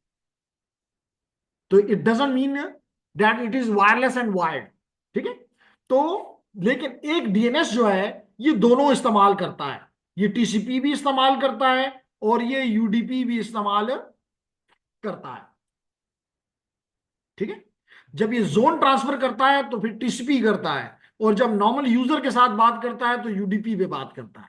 तो it doesn't mean that it is wireless and wired, ठीक है। तो लेकिन एक डीएनएस जो है ये दोनों इस्तेमाल करता है, ये टीसीपी भी इस्तेमाल करता है और ये यूडीपी भी इस्तेमाल करता है, ठीक है। जब ये जोन ट्रांसफर करता है तो फिर टीसीपी करता है, और जब नॉर्मल यूजर के साथ बात करता है तो यूडीपी पे बात करता है।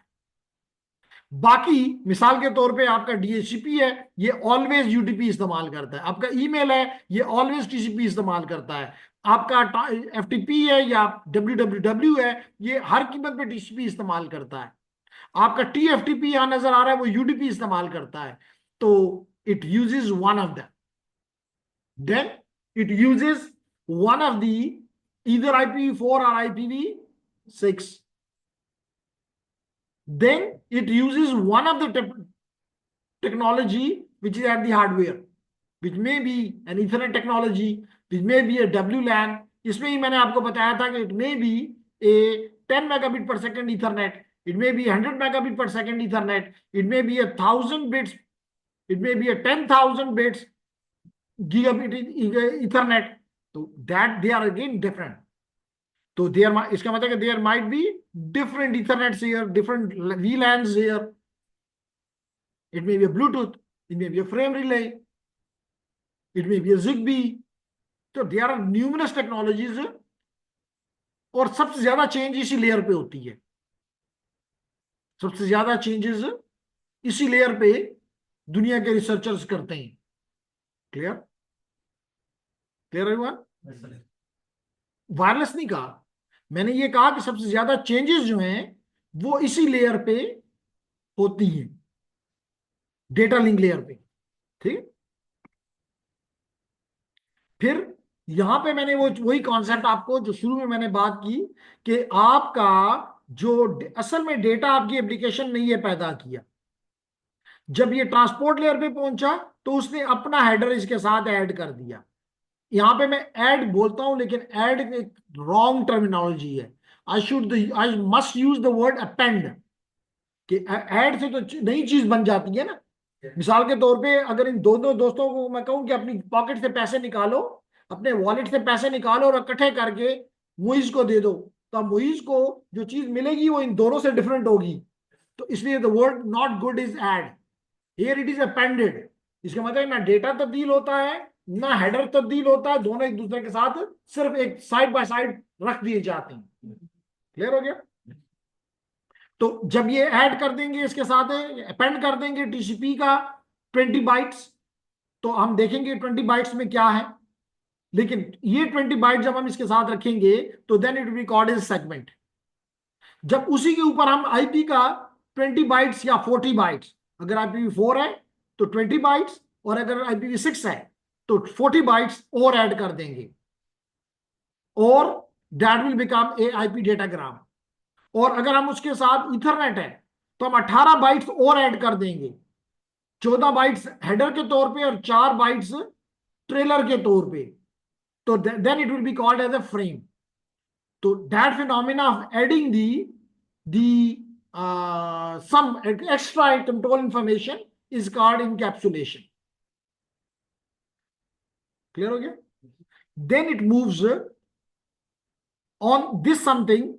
बाकी मिसाल के तौर पे आपका डीएचसीपी है, ये ऑलवेज यूडीपी इस्तेमाल करता है। आपका ईमेल है, ये ऑलवेज टीसीपी इस्तेमाल करता है। आपका एफटीपी है या डब्ल्यूडब्ल्यूडब्ल्यू है, ये हर कीमत पे टीसीपी इस्तेमाल करता है। आपका टीएफटीपी यहां नजर आ रहा है, वो यूडीपी इस्तेमाल करता है। तो it uses one of them, then it uses one of the either IPv4 or IPv6. Then it uses one of the technology which is at the hardware, which may be an Ethernet technology, which may be a WLAN. इसमें ही मैंने आपको बताया था कि it may be a 10 megabit per second Ethernet, it may be 100 megabit per second Ethernet, it may be 1,000 bits, it may be a 10,000 bits gigabit Ethernet. तो that they are again different. तो इसका मतलब there might be different Ethernets here, different VLANs here, it may be Bluetooth, it may be frame relay, it may be ZigBee. तो there are numerous technologies, और सबसे ज्यादा change इसी layer पे होती है, सबसे ज्यादा चेंजेस इसी लेयर पे दुनिया के रिसर्चर्स करते हैं। क्लियर? क्लियर है हुआ? वायरलेस नहीं कहा मैंने, ये कहा कि सबसे ज्यादा चेंजेस जो हैं वो इसी लेयर पे होती हैं, डेटा लिंक लेयर पे, ठीक। फिर यहां पे मैंने वही कॉन्सेप्ट आपको जो शुरू में मैंने बात की कि आपका जो असल में डेटा आपकी एप्लीकेशन ने ये पैदा किया, जब ये ट्रांसपोर्ट लेयर पे पहुंचा तो उसने अपना हेडर इसके साथ ऐड कर दिया। यहां पे मैं ऐड बोलता हूं, लेकिन ऐड एक रॉन्ग टर्मिनोलॉजी है। I must use the word append, कि ऐड से तो नई चीज बन जाती है ना। मिसाल के तौर पे अगर इन दोनों दोस्तों को मैं कहूं कि अपनी पॉकेट से पैसे निकालो, अपने वॉलेट से पैसे निकालो और इकट्ठे करके मुइज को दे दो, तो अब मुइज को जो चीज मिलेगी वो इन दोनों से डिफरेंट होगी। तो इसलिए the word not good is add, here it is appended. इसका मतलब ना डेटा तब्दील होता है ना हेडर तब्दील होता है, दोनों एक दूसरे के साथ सिर्फ एक साइड बाय साइड रख दिए जाते हैं। क्लियर हो गया? तो जब ये ऐड कर देंगे, इसके साथ अपेंड कर देंगे टीसीपी का 20 बाइट्स, तो हम देखेंगे 20 बाइट्स में क्या है। लेकिन ये 20 बाइट जब हम इसके साथ रखेंगे तो then it will be called as segment. जब उसी के ऊपर हम आईपी का 20 बाइट्स या 40 बाइट्स, अगर IPv4 है तो 20 बाइट्स, और अगर IPv6 है तो 40 बाइट्स और ऐड कर देंगे, और that will become a IP datagram. और अगर हम उसके साथ इथरनेट है तो हम 18 बाइट्स और ऐड कर देंगे, 14 बाइट्स हेडर के तौर पे और 4 बाइट्स ट्रेलर के तौर पे, तो then it will be called as a frame. तो that phenomena of adding the some extra control information is called encapsulation. Clear हो गया? Then it moves on this something,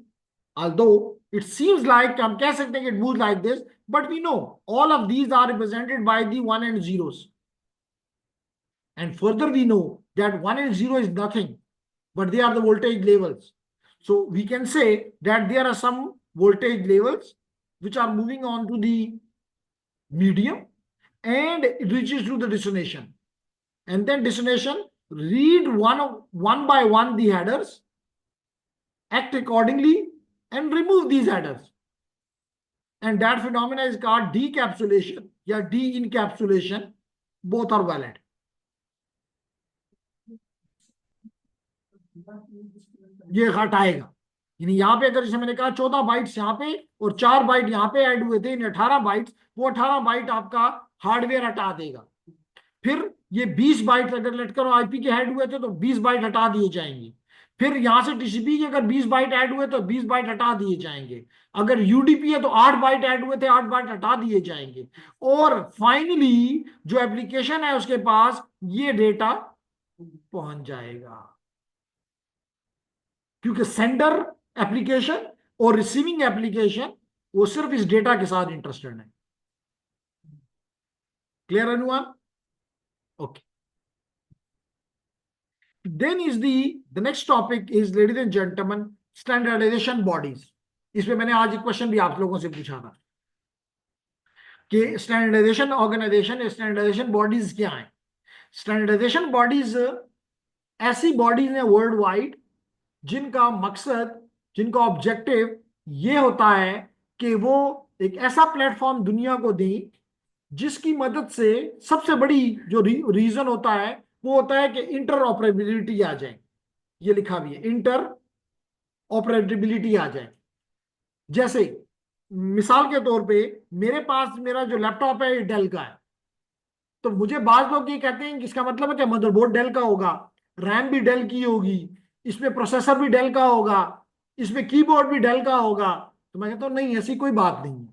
although it seems like हम कह सकते हैं कि it moves like this, but we know all of these are represented by the 1 and zeros. And further we know that 1 and 0 is nothing, but they are the voltage levels. So we can say that there are some voltage levels which are moving on to the medium and it reaches to the destination. And then destination, read one by one the headers, act accordingly, and remove these headers. And that phenomena is called decapsulation or de-encapsulation. Both are valid. ये हटाएगा, यानी यहाँ पे अगर जैसे मैंने कहा 14 bytes यहाँ पे और 4 बाइट यहाँ पे ऐड हुए थे, 18 बाइट्स, वो 18 बाइट आपका हार्डवेयर हटा देगा। फिर ये 20 बाइट अगर लेट करो आईपी के ऐड हुए थे तो 20 बाइट हटा दिए जाएंगे। फिर यहां से टीसीपी के अगर 20 बाइट ऐड हुए तो 20 बाइट हटा दिए जाएंगे। अगर यूडीपी है तो 8 बाइट ऐड हुए थे, 8 बाइट हटा दिए जाएंगे। और फाइनली जो एप्लीकेशन है उसके पास ये डेटा पहुंच जाएगा, क्योंकि सेंडर एप्लीकेशन और रिसीविंग एप्लीकेशन वो सिर्फ इस डेटा के साथ इंटरेस्टेड है। क्लियर अनुमान? Okay. Then is the next topic is, ladies and gentlemen, standardization bodies. इसमें मैंने आज एक क्वेश्चन भी आप लोगों से पूछा था कि स्टैंडर्डाइजेशन ऑर्गेनाइजेशन, स्टैंडर्डाइजेशन बॉडीज क्या है। स्टैंडर्डाइजेशन बॉडीज ऐसी बॉडीज हैं वर्ल्ड वाइड जिनका मकसद, जिनका ऑब्जेक्टिव ये होता है कि वो एक ऐसा प्लेटफॉर्म दुनिया को दें जिसकी मदद से सबसे बड़ी जो रीजन होता है वो होता है कि इंटर ऑपरेबिलिटी आ जाए। ये लिखा भी है, इंटर ऑपरेबिलिटी आ जाए। जैसे मिसाल के तौर पे मेरे पास मेरा जो लैपटॉप है ये डेल का है, तो मुझे बाज लोग ये कहते हैं कि इसका मतलब है कि मदरबोर्ड डेल का होगा, रैम भी डेल की होगी, इसमें प्रोसेसर भी डेल का होगा, इसमें कीबोर्ड भी डेल का होगा। तो मैं कहता हूँ नहीं, ऐसी कोई बात नहीं है।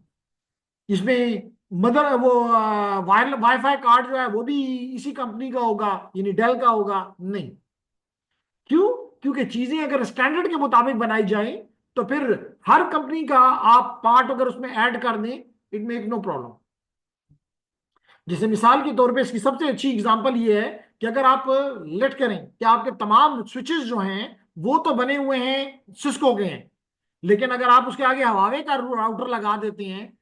इसमें मदर वो वाईफाई कार्ड जो है वो भी इसी कंपनी का होगा, यानी डेल का होगा नहीं। क्यों? क्योंकि चीजें अगर स्टैंडर्ड के मुताबिक बनाई जाए तो फिर हर कंपनी का आप पार्ट अगर उसमें ऐड कर दें, इट मेक नो प्रॉब्लम। जैसे मिसाल के तौर पे इसकी सबसे अच्छी एग्जांपल ये है कि अगर आप लेट करें कि आपके तमाम स्विचेस जो हैं वो तो बने हुए हैं सिस्को के हैं, लेकिन अगर आप उसके आगे हवावे का राउटर लगा देते हैं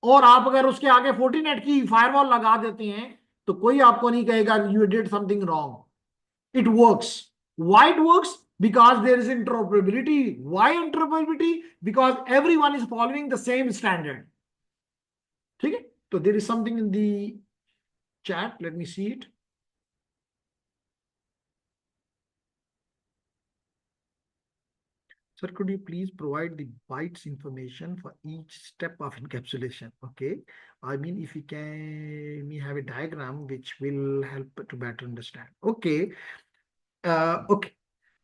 और आप अगर उसके आगे फोर्टीनेट की फायरवॉल लगा देते हैं तो कोई आपको नहीं कहेगा you did something wrong. It works. Why it works? because there is interoperability. Why interoperability? Because everyone is following the same standard. ठीक है? तो there is something in the chat, let me see it. Sir, could you please provide the bytes information for each step of encapsulation? Okay, I mean if you can we have a diagram which will help to better understand. Okay, okay.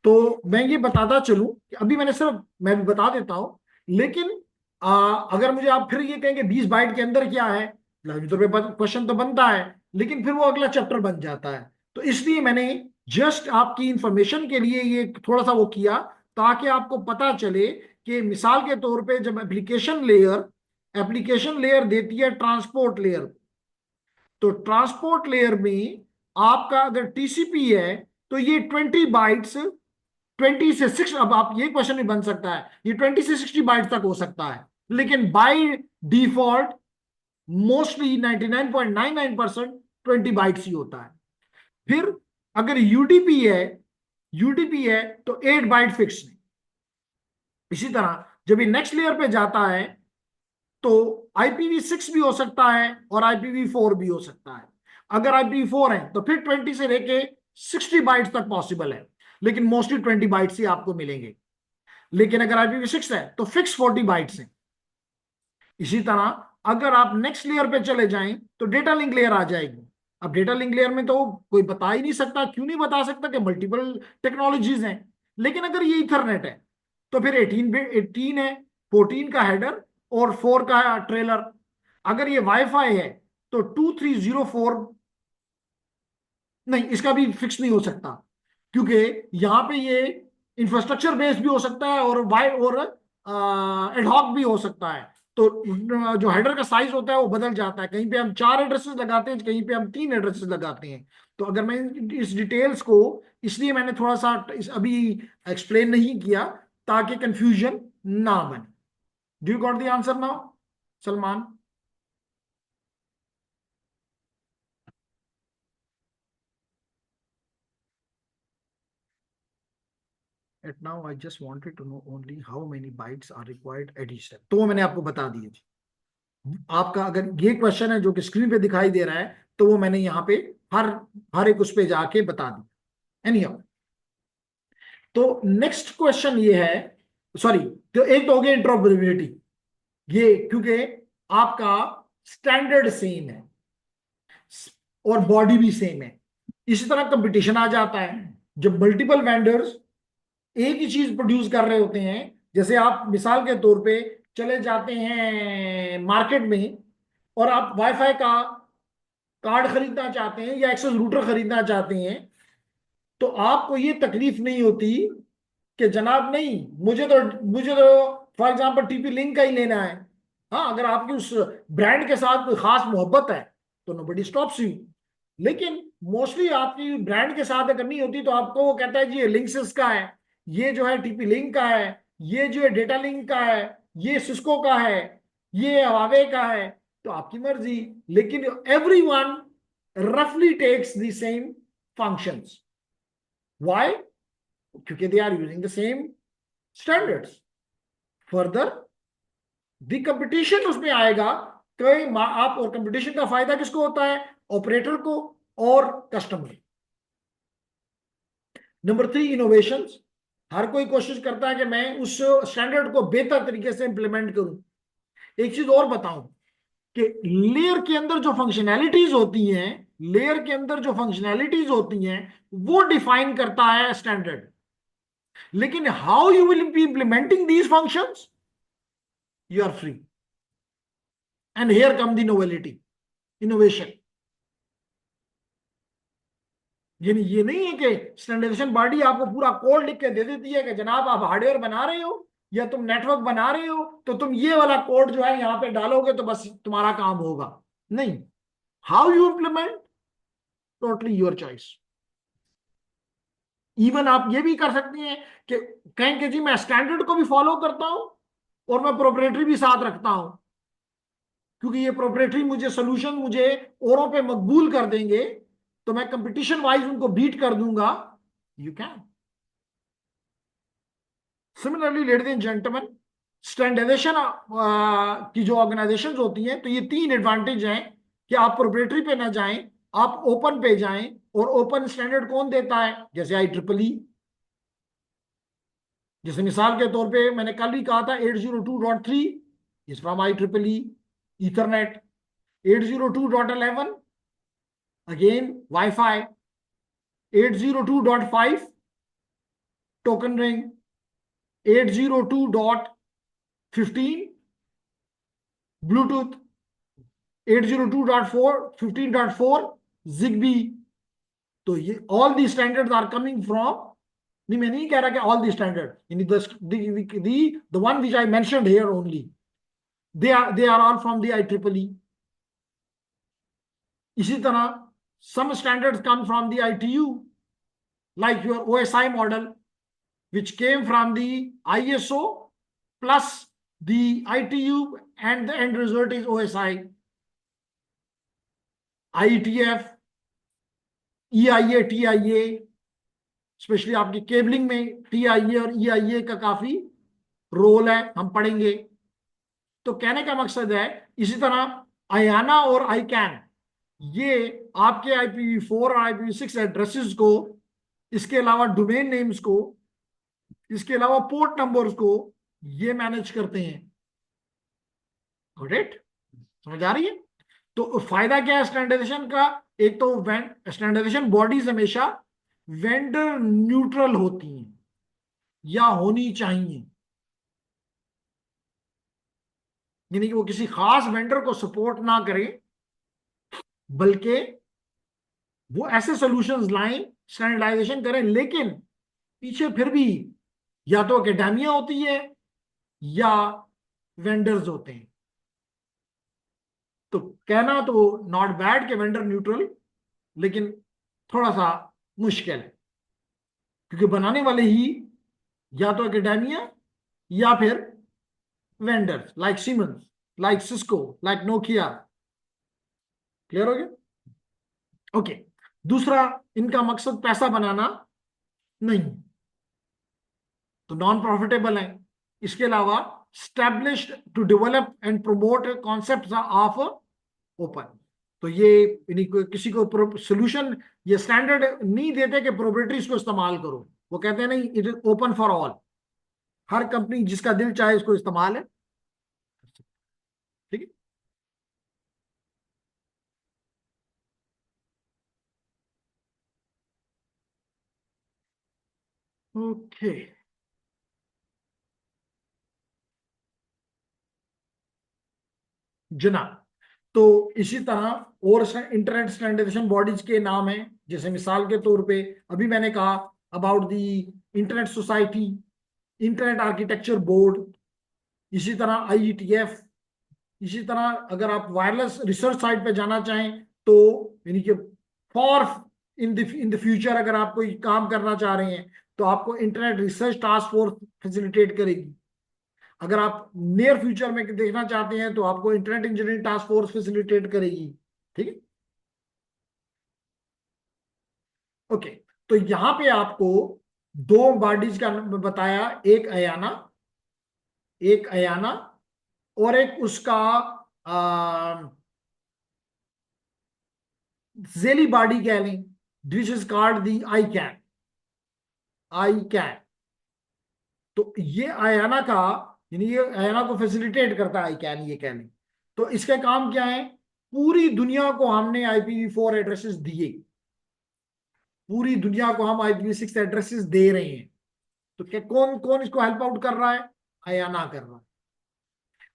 तो मैं ये बताता चलूं कि अभी मैंने सिर्फ मैं भी बता देता हूं, लेकिन अगर मुझे आप फिर ये कहेंगे 20 बाइट के अंदर क्या है, तो क्वेश्चन तो बनता है, लेकिन फिर वो अगला चैप्टर बन जाता है। तो इसलिए मैंने जस्ट आपकी इंफॉर्मेशन के लिए ये थोड़ा सा वो किया ताकि आपको पता चले कि मिसाल के तौर पे जब एप्लीकेशन लेयर देती है ट्रांसपोर्ट लेयर, तो ट्रांसपोर्ट लेयर में आपका अगर टीसीपी है तो ये 20 बाइट्स 20 से 6, अब आप ये क्वेश्चन भी बन सकता है ये 20 से 60 बाइट्स तक हो सकता है, लेकिन बाय डिफॉल्ट मोस्टली 99.99% 20 बाइट्स ही होता है। फिर अगर यूडीपी है तो 8 बाइट फिक्स नहीं। इसी तरह जब ये नेक्स्ट लेयर पे जाता है तो IPv6 भी हो सकता है और IPv4 भी हो सकता है। अगर IPv4 है तो फिर 20 से लेके 60 बाइट्स तक पॉसिबल है, लेकिन मोस्टली 20 बाइट्स ही आपको मिलेंगे। लेकिन अगर IPv6 है तो फिक्स 40 बाइट्स हैं। इसी तरह अगर आप नेक्स्ट लेयर पे चले जाएं तो डेटा लिंक लेयर आ जाएगी। अब डेटा लिंक लेयर में तो कोई बता ही नहीं सकता, क्यों नहीं बता सकता कि मल्टीपल टेक्नोलॉजीज हैं। लेकिन अगर ये इथरनेट है तो फिर 18 है, 14 का हेडर और 4 का ट्रेलर। अगर ये वाईफाई है तो 2304 नहीं, इसका भी फिक्स नहीं हो सकता, क्योंकि यहां पे ये इंफ्रास्ट्रक्चर बेस्ड भी हो सकता है और वाई और एडहॉक भी हो सकता है। तो जो हेडर का साइज होता है वो बदल जाता है, कहीं पे हम 4 एड्रेसेस लगाते हैं, कहीं पे हम 3 एड्रेसेस लगाते हैं। तो अगर मैं इस डिटेल्स को, इसलिए मैंने थोड़ा सा अभी एक्सप्लेन नहीं किया ताकि कंफ्यूजन ना बने। Do you got the answer now Salman? At now I just wanted to know only how many bytes are required additional, तो वो मैंने आपको बता दिए थे। आपका अगर ये क्वेश्चन है जो कि स्क्रीन पे दिखाई दे रहा है, तो वो मैंने यहाँ पे हर हर एक उस पे जाके बता दी। एनी तो नेक्स्ट क्वेश्चन ये है, सॉरी, तो एक तो हो गया इंटरऑपरेबिलिटी, ये क्योंकि आपका स्टैंडर्ड सेम है और बॉडी भी सेम है। इसी तरह कंपटीशन आ जाता है जब मल्टीपल वेंडर्स एक ही चीज प्रोड्यूस कर रहे होते हैं। जैसे आप मिसाल के तौर पे चले जाते हैं मार्केट में और आप वाईफाई का कार्ड खरीदना चाहते हैं या एक्सेस रूटर खरीदना चाहते हैं, तो आपको ये तकलीफ नहीं होती कि जनाब नहीं, मुझे तो फॉर एग्जांपल टीपी लिंक का ही लेना है। हाँ, अगर आपकी उस ब्रांड के साथ कोई खास मोहब्बत है तो नोबडी स्टॉप्स यू। लेकिन मोस्टली आपकी ब्रांड के साथ अगर नहीं होती तो आपको वो कहता है जी ये लिंक्सिस का है, ये जो है टीपी लिंक का है, ये जो है डेटा लिंक का है, ये सिस्को का है, ये हवावे का है। तो आपकी मर्जी, लेकिन एवरीवन रफली takes the same functions. Why? क्योंकि they are using the same standards. Further the competition उसमें आएगा, कई आप, और कंपटीशन का फायदा किसको होता है? ऑपरेटर को और कस्टमर। Number 3, innovation. हर कोई कोशिश करता है कि मैं उस स्टैंडर्ड को बेहतर तरीके से इंप्लीमेंट करूं। एक चीज और बताऊं कि लेयर के अंदर जो फंक्शनैलिटीज होती हैं, लेयर के अंदर जो फंक्शनैलिटीज होती हैं वो डिफाइन करता है स्टैंडर्ड। लेकिन how you will be implementing these functions, you are free. And here come the novelty, innovation. यानी ये नहीं है कि स्टैंडर्डाइजेशन बॉडी आपको पूरा कोड लिख के दे देती है कि जनाब आप हार्डवेयर बना रहे हो या तुम नेटवर्क बना रहे हो तो तुम ये वाला कोड जो है यहां पे डालोगे तो बस तुम्हारा काम होगा। नहीं, how you implement, totally your choice. Even आप ये भी कर सकते हैं कि कहें कि जी मैं स्टैंडर्ड को भी फॉलो करता हूं और मैं प्रोप्राइटरी भी साथ रखता हूं, क्योंकि ये प्रोप्राइटरी मुझे सोल्यूशन मुझे औरों पे मकबूल कर देंगे, तो मैं कंपटीशन वाइज उनको बीट कर दूंगा। You can. Similarly ladies and gentleman, standardization की जो ऑर्गेनाइजेशन होती हैं, तो ये 3 एडवांटेज हैं कि आप प्रोप्राइटरी पे ना जाएं, आप ओपन पे जाएं। और ओपन स्टैंडर्ड कौन देता है? जैसे IEEE। जैसे मिसाल के तौर पे मैंने कल ही कहा था 802.3 is from IEEE। Ethernet 802.11 again WiFi. 802.5 token ring. 802.15 Bluetooth. 802.4 15.4 ZigBee. तो ये all the standards are coming from, नहीं मैं नहीं कह रहा कि ऑल दी स्टैंडर्ड, यानी the one which I mentioned here only, they are all from the IEEE। इसी तरह some standards come from the ITU, like your OSI model which came from the ISO plus the ITU, and the end result is OSI। IETF, EIA, TIA, specially आपकी cabling में TIA और EIA का काफी role है, हम पढ़ेंगे। तो कहने का मकसद है, इसी तरह आयाना और ICANN, ये आपके IPv4 और IPv6 एड्रेसेस को, इसके अलावा डोमेन नेम्स को, इसके अलावा पोर्ट नंबर्स को ये मैनेज करते हैं। Got it? समझ आ रही है? तो फायदा क्या है स्टैंडर्डाइजेशन का? एक तो स्टैंडर्डाइजेशन बॉडीज हमेशा वेंडर न्यूट्रल होती हैं या होनी चाहिए, यानी कि वो किसी खास वेंडर को सपोर्ट ना करें, बल्कि वो ऐसे सॉल्यूशंस लाएं, स्टैंडर्डाइजेशन करें, लेकिन पीछे फिर भी या तो एकेडेमिया होती है या वेंडर्स होते हैं। तो कहना तो नॉट बैड के वेंडर न्यूट्रल, लेकिन थोड़ा सा मुश्किल है, क्योंकि बनाने वाले ही या तो एकेडेमिया या फिर vendors like siemens, like Cisco, like Nokia. Clear हो गया? ओके। दूसरा, इनका मकसद पैसा बनाना नहीं, तो नॉन प्रॉफिटेबल है। इसके अलावा established to develop and promote concept of open. तो ये किसी को सोल्यूशन, ये स्टैंडर्ड नहीं देते कि प्रोप्राइटरीज को इस्तेमाल करो, वो कहते हैं नहीं, it is open for all, her company जिसका दिल चाहे इसको इस्तेमाल है। ठीक है। ओके। जना, तो इसी तरह और इंटरनेट स्टैंडर्डाइजेशन बॉडीज के नाम हैं, जैसे मिसाल के तौर पे अभी मैंने कहा about the internet society, internet architecture board, इसी तरह IETF। इसी तरह अगर आप वायरलेस रिसर्च साइट पे जाना चाहें तो यानी कि फॉर इन द फ्यूचर अगर आप कोई काम करना चाह रहे हैं तो आपको internet research task force facilitate करेगी। अगर आप नियर फ्यूचर में देखना चाहते हैं तो आपको internet engineering task force facilitate करेगी। ठीक है। ओके। तो यहां पे आपको दो बॉडीज का बताया, एक अयाना और एक उसका जेली बॉडी कह लें, this is called the I can. तो ये आयाना का, यानी ये आयाना को फैसिलिटेट करता है आई कैन, ये कह लें। तो इसके काम क्या है? पूरी दुनिया को हमने IPv4 एड्रेसेस दिए, पूरी दुनिया को हम IPv6 एड्रेसेस दे रहे हैं। तो क्या कौन कौन इसको हेल्प आउट कर रहा है? अयाना कर रहा है।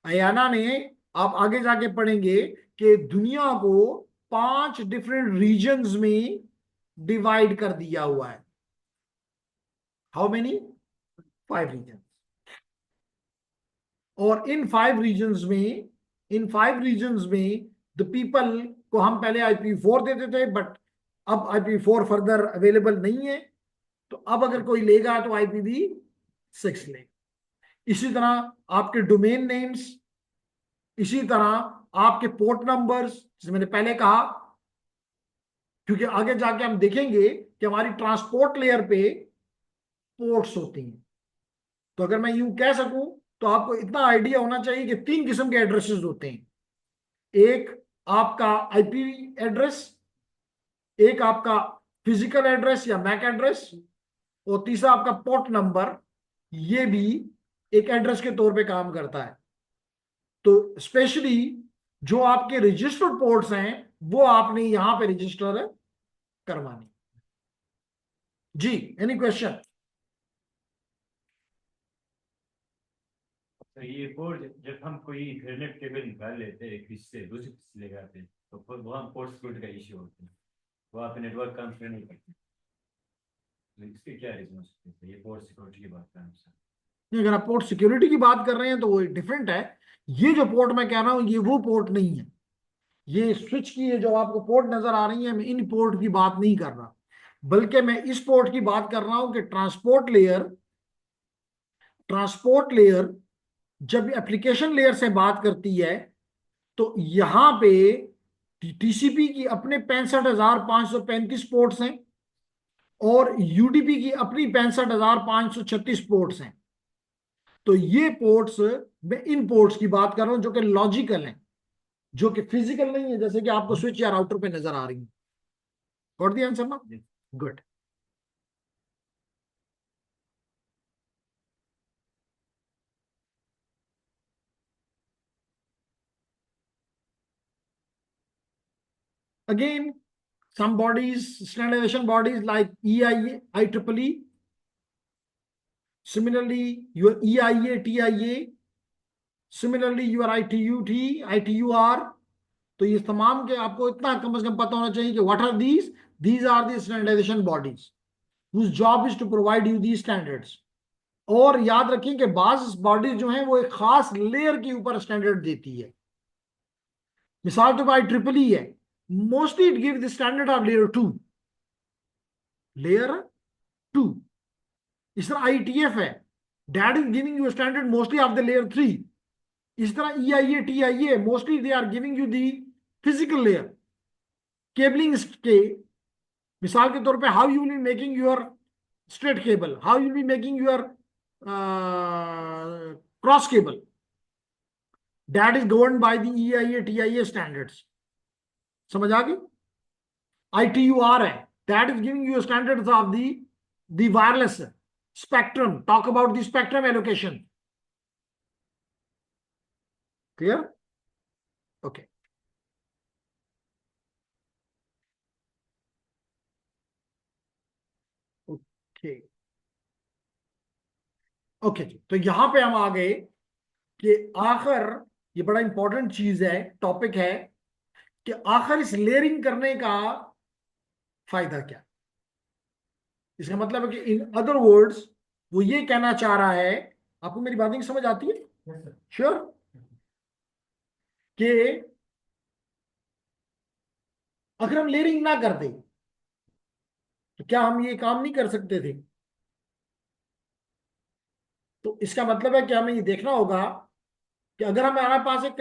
अयाना ने, आप आगे जाके पढ़ेंगे कि दुनिया को 5 डिफरेंट रीजन्स में डिवाइड कर दिया हुआ है। How many? 5 रीजन। और इन 5 रीजन्स में द पीपल को हम पहले IPv4 देते थे, बट अब IPv4 फर्दर अवेलेबल नहीं है, तो अब अगर कोई लेगा तो IPv6 ले। इसी तरह आपके डोमेन नेम्स, इसी तरह आपके पोर्ट नंबर्स, जैसे मैंने पहले कहा, क्योंकि आगे जाके हम देखेंगे कि हमारी ट्रांसपोर्ट लेयर पे पोर्ट्स होती हैं। तो अगर मैं यूं कह सकूं तो आपको इतना आइडिया होना चाहिए कि 3 किस्म के एड्रेसेस होते हैं। एक आपका IP एड्रेस, एक आपका फिजिकल एड्रेस या मैक एड्रेस, और तीसरा आपका पोर्ट नंबर। ये भी एक एड्रेस के तौर पे काम करता है। तो स्पेशली जो आपके रजिस्टर्ड पोर्ट्स हैं वो आपने यहां पे रजिस्टर करवानी। जी, एनी क्वेश्चन? तो ये पोर्ट, जब हम कोई इंटरनेट केबल निकाल लेते हैं एक हिस्से दूसरे हिस्से ले जाते हैं, तो फिर वहाँ पोर्ट सिक्योरिटी का इश्यू होता है, वो आप नेटवर्क काम नहीं करते। तो इसके क्या रीजन हो सकते हैं? ये पोर्ट सिक्योरिटी की बात करें सर। नहीं, अगर आप पोर्ट सिक्योरिटी की बात कर रहे हैं तो वो डिफरेंट है। ये जो पोर्ट मैं कह रहा हूं ये वो पोर्ट नहीं है। ये स्विच की है जो आपको पोर्ट नजर आ रही है, मैं इन पोर्ट की बात नहीं कर रहा, बल्कि मैं इस पोर्ट की बात कर रहा हूं कि ट्रांसपोर्ट लेयर जब एप्लीकेशन लेयर से बात करती है तो यहां पे TCP की अपने 65,535 पोर्ट्स हैं और UDP की अपनी 65,536 पोर्ट्स हैं। तो ये पोर्ट्स, मैं इन पोर्ट्स की बात कर रहा हूं जो कि लॉजिकल हैं, जो कि फिजिकल नहीं है, जैसे कि आपको स्विच या राउटर पे नजर आ रही है। गॉट द आंसर ना? Good. Again, some bodies, standardization bodies like EIA, IEEE, similarly your EIA, TIA, similarly your ITU-T, ITU-R। तो ये तमाम के आपको इतना कम से कम पता होना चाहिए कि what are these are the standardization bodies whose job is to provide you these standards। और याद रखें कि बाज बॉडी जो है वो एक खास लेयर के ऊपर स्टैंडर्ड देती है। मिसाल तो भाई ट्रिपल ई है, mostly it give the standard of layer 2, layer 2। इस तरह IETF है, that is giving you standard mostly of the layer 3। इस तरह EIA TIA mostly they are giving you the physical layer. Cabling के मिसाल के तौर पे how you will be making your straight cable, how you will be making your cross cable, that is governed by the EIA TIA standards. समझ आ गई? ITUR है, that is giving you standards of the wireless spectrum, talk about the spectrum allocation. Clear? Okay. Okay. Okay जी, तो यहां पे हम आ गए कि आखिर ये बड़ा इंपॉर्टेंट चीज है, टॉपिक है कि आखिर इस लेयरिंग करने का फायदा क्या। इसका मतलब है कि इन अदर वर्ड्स वो ये कहना चाह रहा है, आपको मेरी बातें समझ आती है? श्योर कि अगर हम लेयरिंग ना करते तो क्या हम ये काम नहीं कर सकते थे? तो इसका मतलब है कि हमें ये देखना होगा कि अगर हमारे पास एक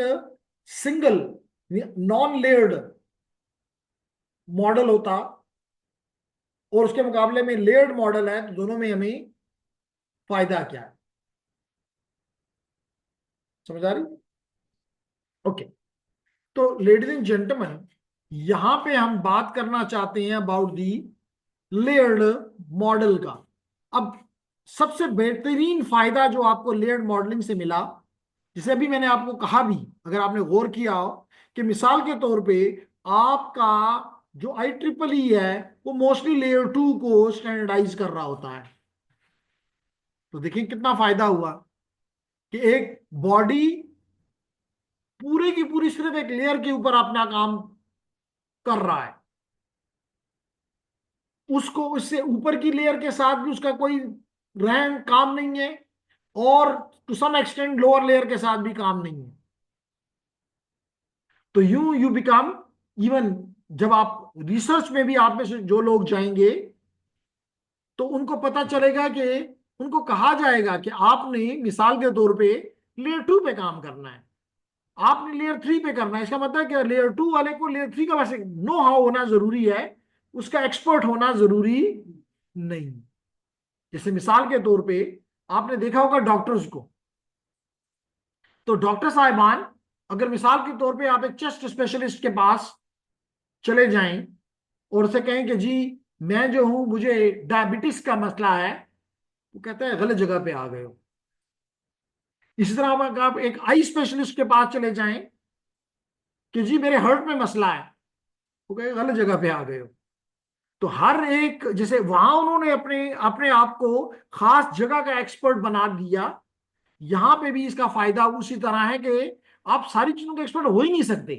सिंगल नॉन लेयर्ड मॉडल होता और उसके मुकाबले में लेयर्ड मॉडल है, तो दोनों में हमें फायदा क्या है। समझ आ रही? ओके। तो लेडीज एंड जेंटलमैन, यहां पे हम बात करना चाहते हैं अबाउट दी लेयर्ड मॉडल का। अब सबसे बेहतरीन फायदा जो आपको लेयर्ड मॉडलिंग से मिला, जिसे अभी मैंने आपको कहा भी, अगर आपने गौर किया हो, कि मिसाल के तौर पे आपका जो IEEE है वो मोस्टली लेयर 2 को स्टैंडर्डाइज कर रहा होता है। तो देखिए कितना फायदा हुआ कि एक बॉडी पूरे की पूरी सिर्फ एक लेयर के ऊपर अपना काम कर रहा है, उसको उससे ऊपर की लेयर के साथ भी उसका कोई रहन काम नहीं है, और to some extend lower layer के साथ भी काम नहीं है। तो यू बिकम इवन, जब आप रिसर्च में भी आप में से जो लोग जाएंगे तो उनको पता चलेगा कि उनको कहा जाएगा कि आपने मिसाल के तौर पे लेयर 2 पे काम करना है, आपने लेयर 3 पे करना है। इसका मतलब है कि लेयर 2 वाले को लेयर 3 का वैसे नो हाउ होना जरूरी है, उसका एक्सपर्ट होना जरूरी नहीं। जैसे मिसाल के तौर पे आपने देखा होगा डॉक्टर्स को, तो डॉक्टर साहिबान अगर मिसाल के तौर पे आप एक चेस्ट स्पेशलिस्ट के पास चले जाएं और उसे कहें कि जी मैं जो हूं मुझे डायबिटीज का मसला है, वो कहता है गलत जगह पे आ गए हो। इसी तरह अगर आप एक आई स्पेशलिस्ट के पास चले जाएं कि जी मेरे हार्ट में मसला है, वो कहेगा गलत जगह पे आ गए हो। तो हर एक, जैसे वहां उन्होंने अपने अपने आप को खास जगह का एक्सपर्ट बना दिया, यहां पे भी इसका फायदा उसी तरह है कि आप सारी चीजों के एक्सपर्ट हो ही नहीं सकते।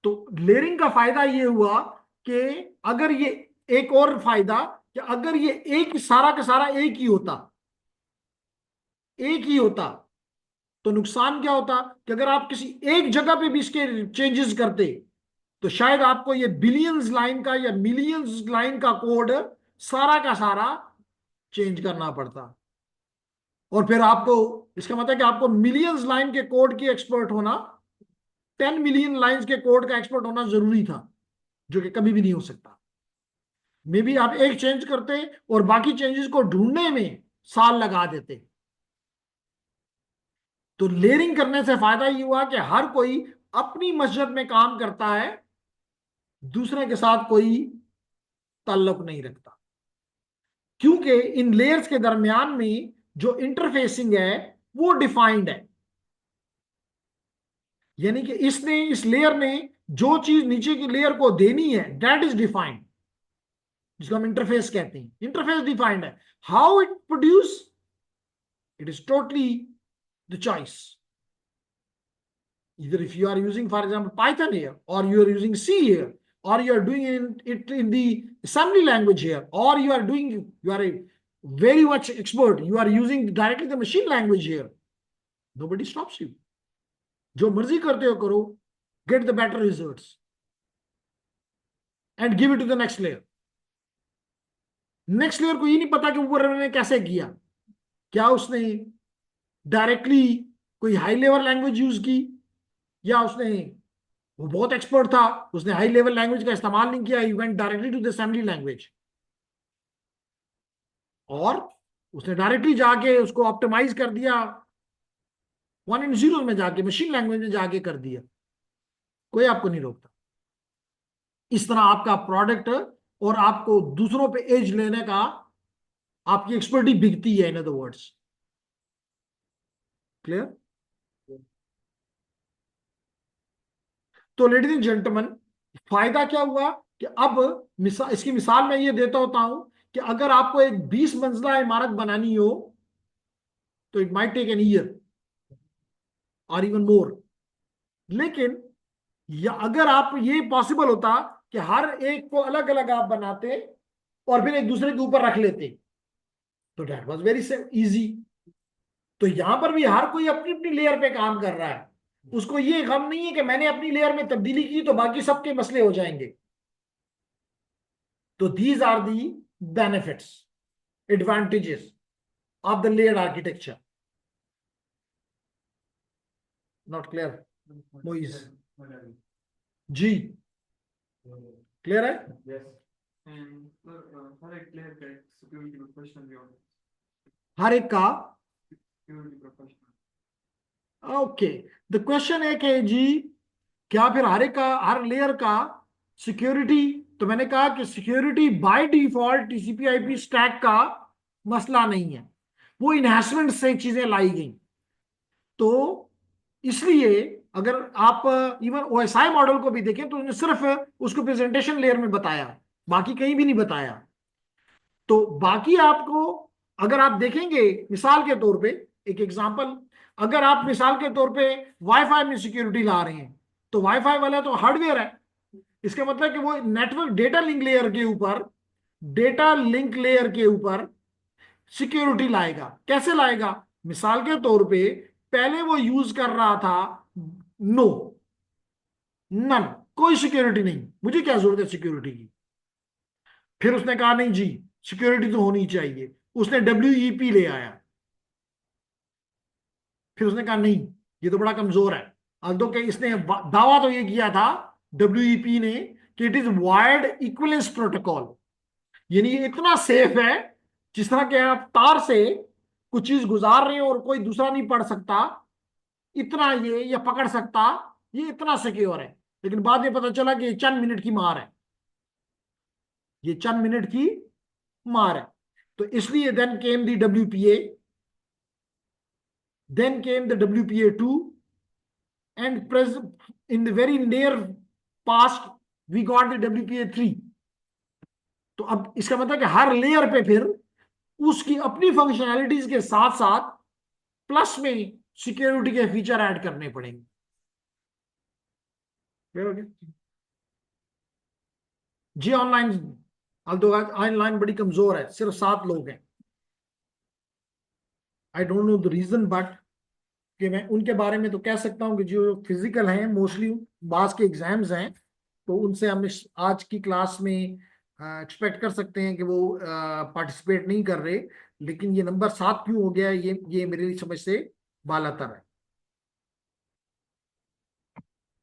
तो लेयरिंग का फायदा ये हुआ कि अगर ये, एक और फायदा कि अगर ये एक सारा का सारा एक ही होता, एक ही होता, तो नुकसान क्या होता कि अगर आप किसी एक जगह पे भी इसके चेंजेस करते तो शायद आपको ये बिलियंस लाइन का या मिलियंस लाइन का कोड सारा का सारा चेंज करना पड़ता। और फिर आपको, इसका मतलब कि आपको मिलियंस लाइन के कोड की एक्सपर्ट होना, 10 मिलियन लाइंस के कोड का एक्सपर्ट होना जरूरी था, जो कि कभी भी नहीं हो सकता। मे बी आप एक चेंज करते और बाकी चेंजेस को ढूंढने में साल लगा देते। तो लेयरिंग करने से फायदा ये हुआ कि हर कोई अपनी मस्जिद में काम करता है, दूसरे के साथ कोई ताल्लुक नहीं रखता, क्योंकि इन लेयर्स के दरमियान में जो इंटरफेसिंग है वो डिफाइंड है। यानी कि इसने, इस लेयर ने जो चीज नीचे की लेयर को देनी है दैट इज डिफाइंड, जिसको हम इंटरफेस कहते हैं। इंटरफेस डिफाइंड है, how it produce, it is totally the choice. Either if you are using, for example, Python here, or you are using C here, or you are doing it in the assembly language here, or you are very much expert, you are using directly the machine language here, nobody stops you. जो मर्जी करते हो करो, get the better results and give it to the next layer. Next layer को ये नहीं पता कि ऊपर ने कैसे किया, क्या उसने डायरेक्टली कोई हाई लेवल लैंग्वेज यूज की, या उसने, वो बहुत एक्सपर्ट था, उसने हाई लेवल लैंग्वेज का इस्तेमाल नहीं किया, he went directly to the assembly language, और उसने डायरेक्टली जाके उसको ऑप्टिमाइज कर दिया, 1 and 0 में जाके मशीन लैंग्वेज में जाके कर दिया, कोई आपको नहीं रोकता। इस तरह आपका प्रोडक्ट और आपको दूसरों पे एज लेने का, आपकी एक्सपर्टी बिकती है, इन अदर वर्ड्स। क्लियर? तो लेडीज एंड जेंटलमैन, फायदा क्या हुआ कि अब इसकी मिसाल मैं ये देता होता हूं कि अगर आपको एक 20 मंजिला इमारत बनानी हो तो it might take an year और इवन मोर, लेकिन या अगर आप, ये पॉसिबल होता कि हर एक को अलग अलग आप बनाते और फिर एक दूसरे के ऊपर रख लेते, तो दैट वाज वेरी इजी। तो यहां पर भी हर कोई अपनी अपनी लेयर पे काम कर रहा है, उसको ये गम नहीं है कि मैंने अपनी लेयर में तब्दीली की तो बाकी सबके मसले हो जाएंगे। तो these are the benefits, advantages of the layer architecture. Not clear Moiz जी? क्लियर है? Yes. हर एक प्लेयर का एक सिक्योरिटी प्रोफेशनल भी होता है, हर एक का security professional. Okay, the question है कि जी क्या फिर हर एक का, हर लेयर का सिक्योरिटी, तो मैंने कहा कि security by default TCP IP stack का मसला नहीं है, वो इनहैंसमेंट से चीजें लाई गई। तो इसलिए अगर आप इवन ओएसआई मॉडल को भी देखें तो उन्होंने सिर्फ उसको प्रेजेंटेशन लेयर में बताया, बाकी कहीं भी नहीं बताया। तो बाकी आपको, अगर आप देखेंगे मिसाल के तौर पे, एक एग्जांपल, अगर आप मिसाल के तौर पे वाईफाई में सिक्योरिटी ला रहे हैं, तो वाईफाई वाला तो हार्डवेयर है, इसका मतलब कि वो नेटवर्क डेटा लिंक लेयर के ऊपर, डेटा लिंक लेयर के ऊपर सिक्योरिटी लाएगा। कैसे लाएगा? मिसाल के तौर पे पहले वो यूज कर रहा था नो, नन, कोई सिक्योरिटी नहीं, मुझे क्या जरूरत है सिक्योरिटी की। फिर उसने कहा नहीं जी सिक्योरिटी तो होनी चाहिए, उसने WEP ले आया। फिर उसने कहा नहीं ये तो बड़ा कमजोर है, अल्दो के इसने दावा तो ये किया था WEP ने कि it is wired equivalence protocol, यानी ये इतना सेफ है, जिस तरह के आप तार से कुछ चीज गुजार रहे हो और कोई दूसरा नहीं पढ़ सकता, इतना ये पकड़ सकता, ये इतना सिक्योर है। लेकिन बाद में पता चला कि ये चंद मिनट की मार है, ये चंद मिनट की मार है। तो इसलिए then came the WPA, then came the WPA2, and in the very near past we got the WPA3। तो अब इसका मतलब कि हर लेयर पे फिर उसकी अपनी फंक्शनैलिटीज के साथ साथ प्लस में सिक्योरिटी के फीचर ऐड करने पड़ेंगे। जी ऑनलाइन, ऑनलाइन बड़ी कमजोर है, सिर्फ 7 लोग हैं। I don't know the reason, but कि मैं उनके बारे में तो कह सकता हूं कि जो फिजिकल हैं मोस्टली बास के एग्जाम्स हैं, तो उनसे हम इस आज की क्लास में एक्सपेक्ट कर सकते हैं कि वो पार्टिसिपेट नहीं कर रहे। लेकिन ये नंबर 7 क्यों हो गया, ये मेरी समझ से बालातर है।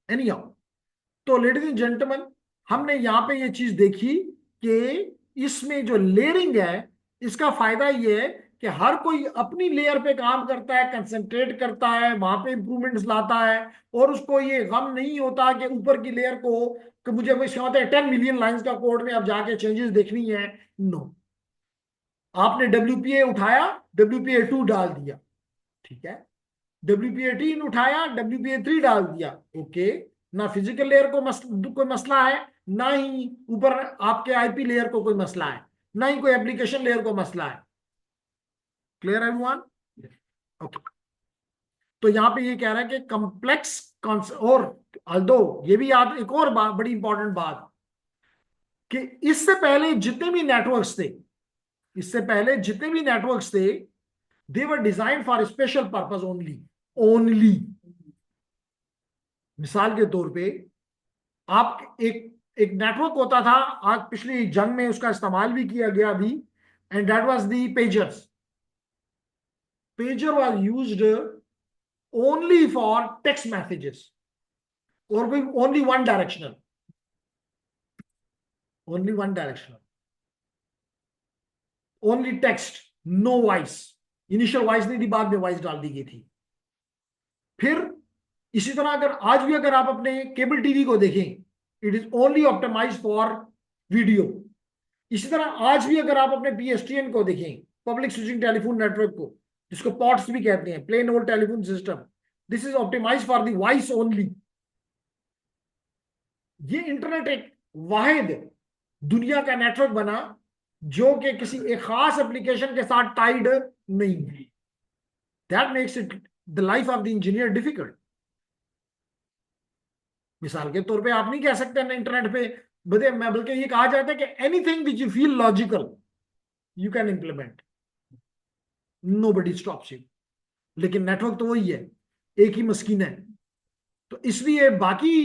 एनीहाउ, तो लेडीज एंड जेंटलमैन, हमने यहाँ पे ये चीज देखी कि इसमें जो लेयरिंग है, इसका फायदा ये है कि हर कोई अपनी लेयर पे काम करता है, कंसंट्रेट करता है, वहां पे इंप्रूवमेंट्स लाता है, और उसको ये गम नहीं होता कि ऊपर की लेयर को कि मुझे इसका मतलब 10 मिलियन लाइंस का कोड में अब जाके चेंजेस देखनी है। नो, आपने WPA उठाया, WPA2 डाल दिया, ठीक है, WPA3 उठाया, WPA3 डाल दिया, ओके। ना फिजिकल लेयर को कोई मसला है, ना ही ऊपर आपके IP लेयर को कोई मसला है, ना ही कोई एप्लीकेशन लेयर को मसला है। Clear everyone? ओके। तो यहां पे ये कह रहा है कि कॉम्प्लेक्स और अल्दो ये भी याद, एक और बात, बड़ी इंपॉर्टेंट बात, कि इससे पहले जितने भी नेटवर्क्स थे, इससे पहले जितने भी नेटवर्क्स थे they were design for special purpose only. Only मिसाल के तौर पे आप एक एक नेटवर्क होता था, आज पिछली जंग में उसका इस्तेमाल भी किया गया अभी, and that was the pagers. Pager was used only for text messages और भी only one directional, only one directional, only text, no voice. Initial voice नहीं थी, बाद में वॉइस डाल दी गई थी। फिर इसी तरह अगर आज भी अगर आप अपने केबल टीवी को देखें, it is only optimize for video. इसी तरह आज भी अगर आप अपने पीएसटीएन को देखें, पब्लिक स्विचिंग टेलीफोन नेटवर्क को, जिसको पॉट्स भी कहते हैं, plain old telephone system, this is optimize for the voice only. ये इंटरनेट एक वाहिद दुनिया का नेटवर्क बना जो कि किसी एक खास एप्लीकेशन के साथ टाइड नहीं है। That makes it the life of the engineer difficult. मिसाल के तौर पे आप नहीं कह सकते ना इंटरनेट पे, बल्कि ये कहा जाता है कि anything which you feel logical you can implement, nobody stops you. लेकिन नेटवर्क तो वही है, एक ही मस्कीन है। तो इसलिए बाकी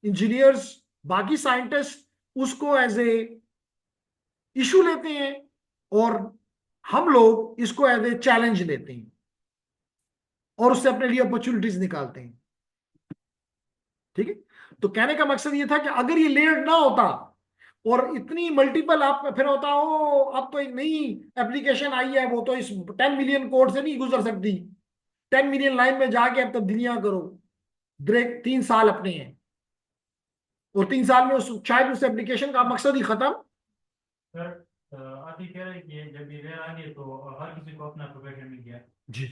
इंजीनियर्स, बाकी साइंटिस्ट उसको एज ए इशू लेते हैं और हम लोग इसको एज ए चैलेंज लेते हैं और उससे अपने लिए अपॉर्चुनिटीज निकालते हैं। ठीक है, तो कहने का मकसद ये था कि अगर ये लेयर्ड ना होता और इतनी मल्टीपल आप फिर होता हो, अब तो एक नई एप्लीकेशन आई है, वो तो इस 10 मिलियन कोड से नहीं गुजर सकती, 10 मिलियन लाइन में जाके अब तब्दीलियां करो। ब्रेक 3 साल अपने हैं और 3 साल में शायद उस एप्लीकेशन का मकसद ही खत्म। सर आप ये कह रहे हैं कि जब ये लेयर आ गई तो हर किसी को अपना प्रोफेशन मिल गया। जी,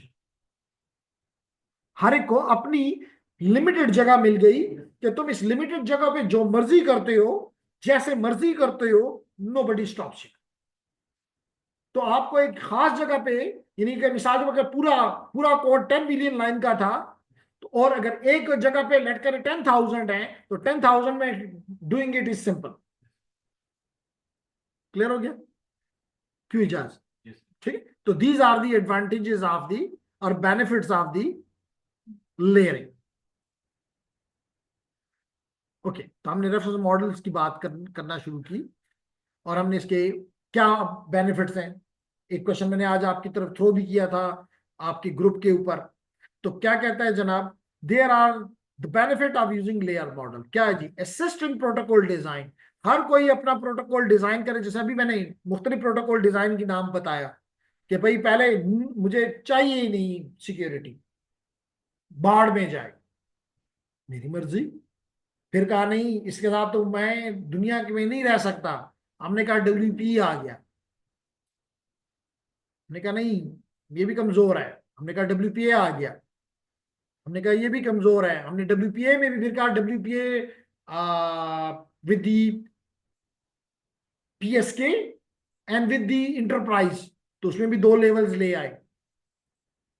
हर एक को अपनी लिमिटेड जगह मिल गई कि तुम इस लिमिटेड जगह पे जो मर्जी करते हो, जैसे मर्जी करते हो, नोबडी स्टॉप्स यू। तो आपको एक खास जगह पे, यानी कि मिसाल के अगर पूरा पूरा कोड 10 मिलियन लाइन का था, तो और अगर एक जगह पे लेट कर 10,000 है, तो 10,000 में doing it is simple. Clear हो गया क्यों इजाज? ठीक है, तो these are the advantages of the or benefits of the layering. Okay, तो हमने रेफरेंस मॉडल्स की बात करना शुरू की और हमने इसके क्या बेनिफिट्स हैं। एक क्वेश्चन मैंने आज आपकी तरफ थ्रो भी किया था आपके ग्रुप के ऊपर। तो क्या कहता है जनाब, there are the benefit of using layer model. क्या है जी? Assist in protocol design. हर कोई अपना प्रोटोकॉल डिजाइन करे, जैसे अभी मैंने मुख्तलिफ प्रोटोकॉल डिजाइन की नाम बताया कि भाई पहले मुझे चाहिए ही नहीं सिक्योरिटी, बाढ़ में जाए, मेरी मर्जी। फिर कहा नहीं, इसके साथ तो मैं दुनिया में नहीं रह सकता। हमने कहा WPA आ गया, हमने कहा नहीं ये भी कमजोर है, हमने कहा WPA आ गया, हमने कहा ये भी कमजोर है, हमने WPA में भी फिर कहा WPA with the PSK and with the enterprise, तो उसमें भी 2 लेवल्स ले आए।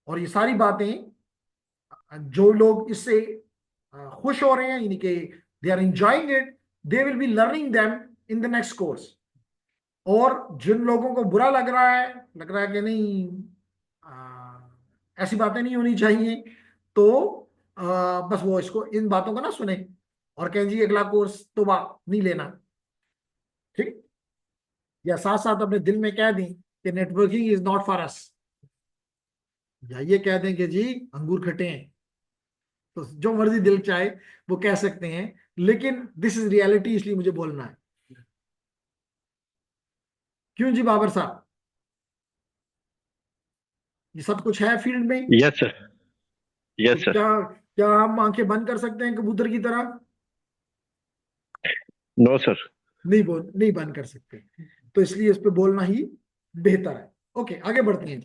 और ये सारी बातें जो लोग इससे खुश हो रहे हैं, यानी कि they are enjoying it, they will be learning them in the next course. और जिन लोगों को बुरा लग रहा है कि नहीं ऐसी बातें नहीं होनी चाहिए, तो बस वो इसको इन बातों को ना सुने और कहें जी अगला कोर्स तो नहीं लेना। ठीक, या साथ साथ अपने दिल में कह दें कि networking is not for us, या ये कह दें कि जी अंगूर खट्टे हैं। तो जो मर्जी दिल चाहे वो कह सकते हैं, लेकिन दिस इज रियलिटी, इसलिए मुझे बोलना है। क्यों जी बाबर साहब, ये सब कुछ है फील्ड में? यस सर, यस तो सर। क्या क्या हम आंखें बंद कर सकते हैं कबूतर की तरह? No sir. नहीं बंद कर सकते, तो इसलिए इस पे बोलना ही बेहतर है। ओके, आगे बढ़ते हैं।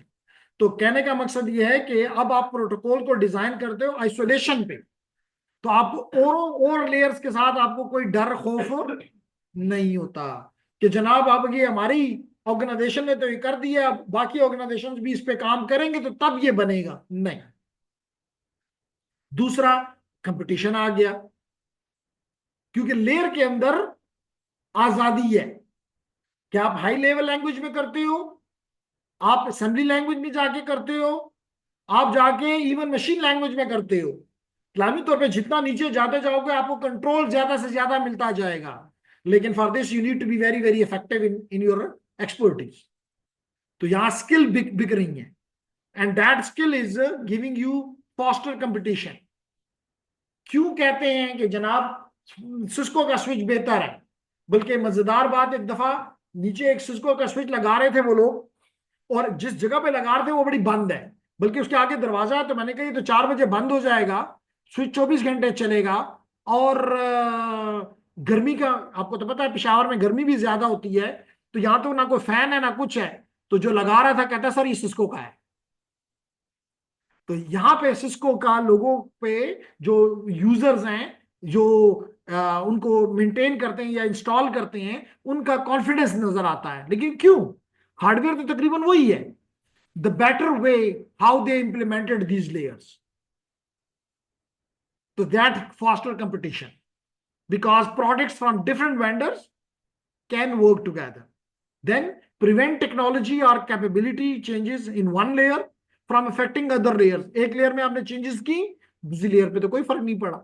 तो कहने का मकसद ये है कि अब आप प्रोटोकॉल को डिजाइन करते हो आइसोलेशन पे, तो आपको और लेयर्स के साथ आपको कोई डर खौफ नहीं होता कि जनाब अब ये हमारी ऑर्गेनाइजेशन ने तो ये कर दिया, अब बाकी ऑर्गेनाइजेशंस भी इस पे काम करेंगे तो तब ये बनेगा, नहीं। दूसरा, कंपटीशन आ गया, क्योंकि लेयर के अंदर आजादी है कि आप हाई लेवल लैंग्वेज में करते हो आप असेंबली लैंग्वेज में जाके करते हो, आप जाके इवन मशीन लैंग्वेज में करते हो। इस्लामी तौर पे जितना नीचे जाते जाओगे आपको कंट्रोल ज्यादा से ज्यादा मिलता जाएगा, लेकिन for this you need to be very very effective in your expertise. तो यहाँ स्किल बिक रही है, and that skill is giving you faster competition. क्यों कहते हैं कि जनाब सिस्को का स्विच बेहतर है? बल्कि मजेदार बात, एक दफा नीचे एक सिस्को का स्विच लगा रहे थे वो लोग, और जिस जगह पे लगा रहे थे वो बड़ी बंद है, बल्कि उसके आगे दरवाजा है। तो मैंने कहा ये तो 4 बजे बंद हो जाएगा, स्विच 24 घंटे चलेगा। और गर्मी का आपको तो पता है पेशावर में गर्मी भी ज्यादा होती है, तो यहाँ तो ना कोई फैन है ना कुछ है। तो जो लगा रहा था कहता सर ये सिस्को का है। तो यहाँ पे सिस्को का लोगों पे जो यूजर्स हैं, जो उनको मेंटेन करते हैं या इंस्टॉल करते हैं, उनका कॉन्फिडेंस नजर आता है। लेकिन क्यों? हार्डवेयर तो तकरीबन वही है। The better way how they implemented these layers, तो that faster competition, because products from different vendors can work together, then prevent technology or capability changes in one layer from affecting other layers। एक layer में आपने changes की, दूसरी layer पे तो कोई फर्क नहीं पड़ा।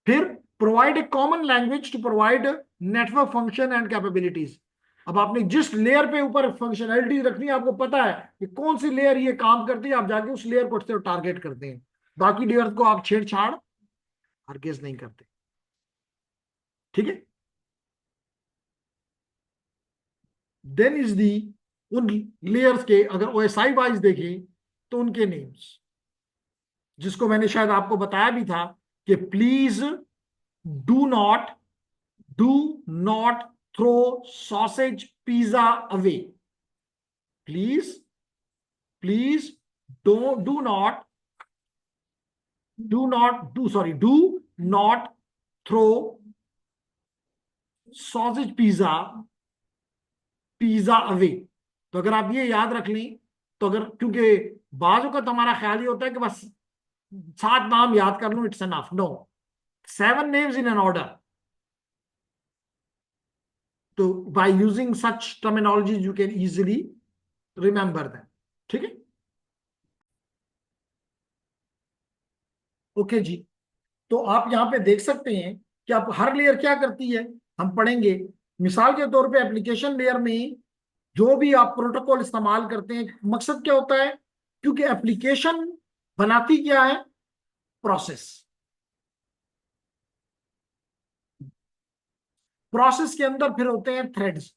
फिर provide a common language to provide network function and capabilities. अब आपने जिस लेयर पे ऊपर फंक्शनैलिटी रखनी है, आपको पता है कि कौन सी लेयर ये काम करती है, आप जाके उस लेयर को टारगेट करते हैं, बाकी लेयर को आप छेड़छाड़ हरगिज नहीं करते। ठीक है? देन इज दी उन लेयर्स के अगर ओएसआई वाइज देखें तो उनके नेम्स, जिसको मैंने शायद आपको बताया भी था कि please do not throw sausage pizza away. Please do not throw sausage pizza away. तो अगर आप ये याद रख लें, तो अगर, क्योंकि बाजू का हमारा ख्याल ही होता है कि बस 7 नाम याद कर लूं, it's enough. No, 7 names in an order. तो by using such terminology you can easily remember them. ठीक है? ओके जी। तो आप यहां पे देख सकते हैं कि आप हर लेयर क्या करती है, हम पढ़ेंगे। मिसाल के तौर पे एप्लीकेशन लेयर में जो भी आप प्रोटोकॉल इस्तेमाल करते हैं, मकसद क्या होता है? क्योंकि एप्लीकेशन बनाती क्या है? प्रोसेस। प्रोसेस के अंदर फिर होते हैं थ्रेड्स।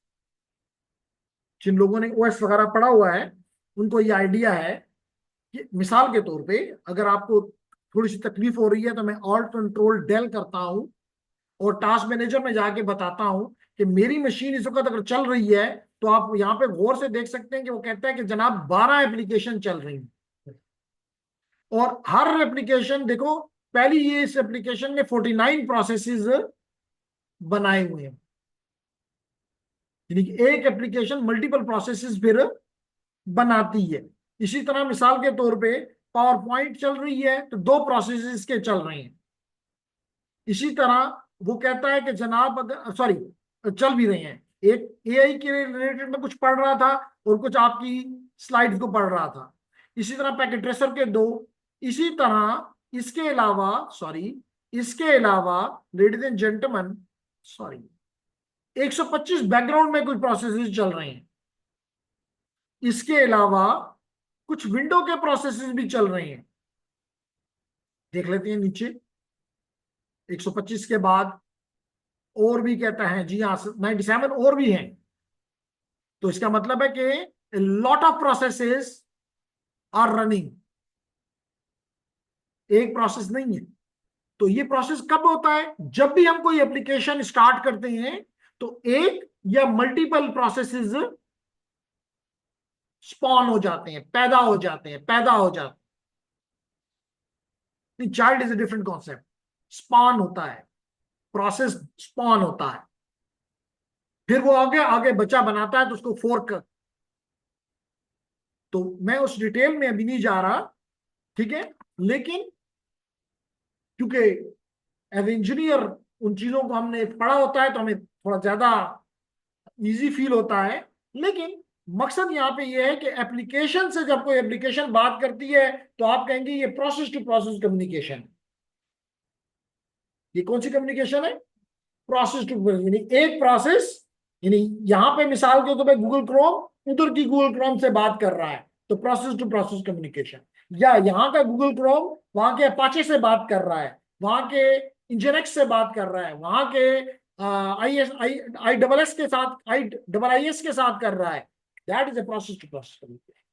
जिन लोगों ने ओएस वगैरह पढ़ा हुआ है उनको ये आइडिया है कि मिसाल के तौर पे अगर आपको थोड़ी सी तकलीफ हो रही है, तो मैं ऑल्ट कंट्रोल डेल करता हूं और टास्क मैनेजर में जाके बताता हूं कि मेरी मशीन इस वक्त अगर चल रही है, तो आप यहाँ पे गौर से देख सकते हैं कि वो कहता है कि जनाब 12 एप्लीकेशन चल रही है। और हर एप्लीकेशन देखो, पहली ये इस एप्लीकेशन ने 49 प्रोसेसेस बनाए हुए हैं, यानी कि एक एप्लीकेशन मल्टीपल प्रोसेसेस फिर बनाती है। इसी तरह मिसाल के तौर पे पावर पॉइंट चल रही है तो 2 प्रोसेसेस के चल रहे हैं। इसी तरह वो कहता है कि जनाब अगर सॉरी चल भी रहे हैं, एक एआई के रिलेटेड में कुछ पढ़ रहा था और कुछ आपकी स्लाइड्स को पढ़ रहा था। इसी तरह पैकेट ट्रेसर के 2। इसी तरह इसके अलावा लेडीज एंड जेंटलमैन 125 बैकग्राउंड में कुछ प्रोसेसेस चल रहे हैं। इसके अलावा कुछ विंडो के प्रोसेसेस भी चल रहे हैं। देख लेते हैं नीचे 125 के बाद और भी कहता है, जी हाँ 97 और भी हैं। तो इसका मतलब है कि lot of processes are running, एक प्रोसेस नहीं है। तो ये प्रोसेस कब होता है? जब भी हम कोई एप्लीकेशन स्टार्ट करते हैं तो एक या मल्टीपल प्रोसेसेस स्पॉन हो जाते हैं, पैदा हो जाते हैं। Child is a different concept. Spawn होता है, प्रोसेस स्पॉन होता है, फिर वो आगे आगे बच्चा बनाता है तो उसको फोर्क कर। तो मैं उस डिटेल में अभी नहीं जा रहा, ठीक है? लेकिन क्योंकि एज इंजीनियर उन चीजों को हमने पढ़ा होता है तो हमें थोड़ा ज्यादा इजी फील होता है। लेकिन मकसद यहाँ पे ये है कि एप्लीकेशन से जब कोई एप्लीकेशन बात करती है तो आप कहेंगे ये प्रोसेस टू प्रोसेस कम्युनिकेशन। ये कौन सी कम्युनिकेशन है? प्रोसेस टू प्रोसेस, यानी एक प्रोसेस, यानी यहां पे मिसाल के तौर पे गूगल क्रोम उधर की गूगल क्रोम से बात कर रहा है तो प्रोसेस टू प्रोसेस कम्युनिकेशन, या यहाँ का गूगल क्रोम वहां के अपाचे से बात कर रहा है, वहां के इंजनेक्स से बात कर रहा है, वहां के आई डबल एस के साथ आई डबल आई एस के साथ कर रहा है, that is a process to process communication.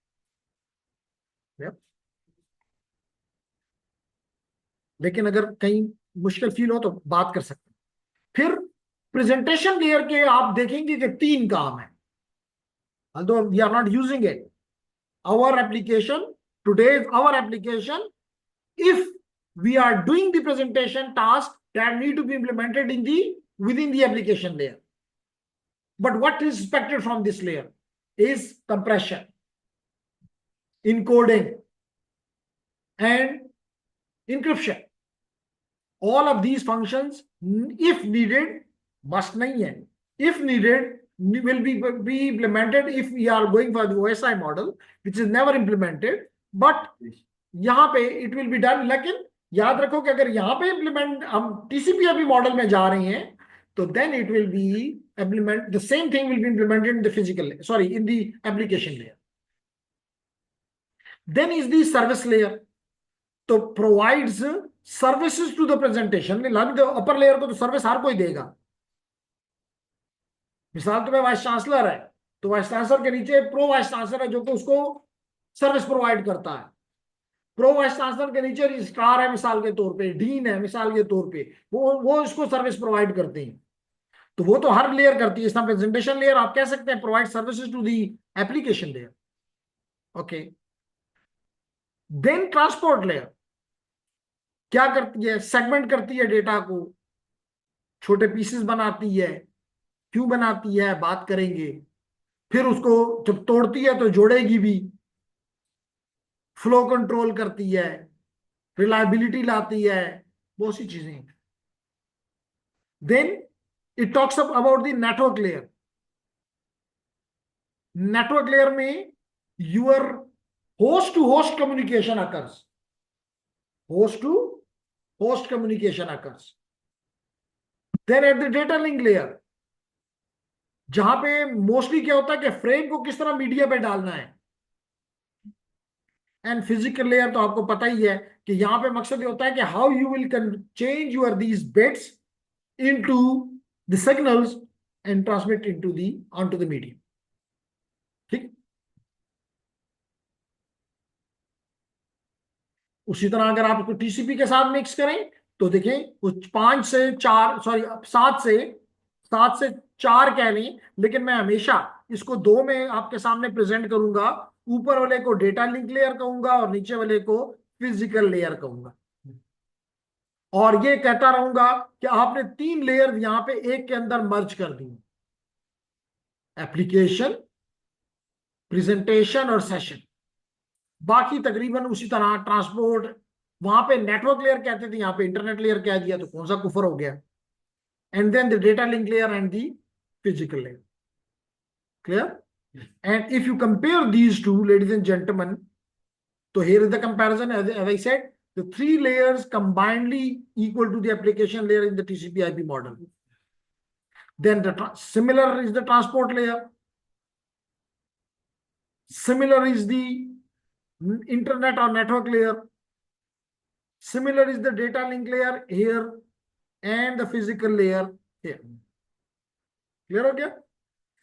लेकिन अगर कहीं मुश्किल फील हो तो बात कर सकते हैं। फिर प्रेजेंटेशन लेयर के आप देखेंगे कि 3 काम है, although we are not using it. Our application, today's our application, if we are doing the presentation task that need to be implemented within the application layer. But what is expected from this layer is compression, encoding, and encryption. All of these functions, if needed, must nahi hai. If needed, will be implemented if we are going for the OSI model, which is never implemented. But यहाँ पे it will be done. लेकिन याद रखो कि अगर यहाँ पे implement हम TCP/IP मॉडल में जा रहे हैं तो then it will be implement the same thing will be implemented in the physical layer, sorry, in the application layer. Then is the service layer. तो provides services to the presentation. तो upper layer को तो service हर कोई देगा। मिसाल तुम्हें vice chancellor है तो वाइस चांसलर के नीचे प्रो वाइस चांसलर है जो कि उसको सर्विस प्रोवाइड करता है। प्रो वाइस चांसलर के नीचे रजिस्ट्रार है मिसाल के तौर पे, डीन है मिसाल के तौर पे, वो इसको सर्विस प्रोवाइड करते हैं। तो वो तो हर लेयर करती है। इसका प्रेजेंटेशन लेयर आप कह सकते हैं provide services to the application layer. Okay, then transport layer क्या करती है? सेगमेंट करती है डेटा को, छोटे पीसेस बनाती है। क्यों बनाती है बात करेंगे। फिर उसको जब तोड़ती है तो जोड़ेगी भी, फ्लो कंट्रोल करती है, रिलायबिलिटी लाती है, बहुत सी चीजें। Then it talks about the network layer. Network layer में your host to host communication occurs, host to host communication occurs. Then at the data link layer, जहां पे मोस्टली क्या होता है कि फ्रेम को किस तरह मीडिया पे डालना है। एंड फिजिकल लेयर तो आपको पता ही है कि यहां पे मकसद ये होता है कि how you will change your these bits into the signals and transmit into the onto the medium. ठीक, उसी तरह अगर आप इसको टीसीपी के साथ मिक्स करें तो देखें कुछ 5 से 4 सॉरी 7 से 4 कह लें, लेकिन मैं हमेशा इसको 2 में आपके सामने प्रेजेंट करूंगा। ऊपर वाले को डेटा लिंक लेयर कहूंगा और नीचे वाले को फिजिकल लेयर कहूंगा। और ये कहता रहूंगा कि आपने 3 लेयर यहां पे एक के अंदर मर्ज कर दी, एप्लीकेशन, प्रेजेंटेशन और सेशन। बाकी तकरीबन उसी तरह ट्रांसपोर्ट, वहां पे नेटवर्क लेयर कहते थे, यहां पे इंटरनेट लेयर कह दिया तो कौन सा कुफर हो गया। And then the data link layer and the physical layer. Clear? And if you compare these two, ladies and gentlemen, so here is the comparison. As I said, the 3 layers combinedly equal to the application layer in the TCP/IP model. Then similar is the transport layer. Similar is the internet or network layer. Similar is the data link layer here and the physical layer here. Clear हो गया?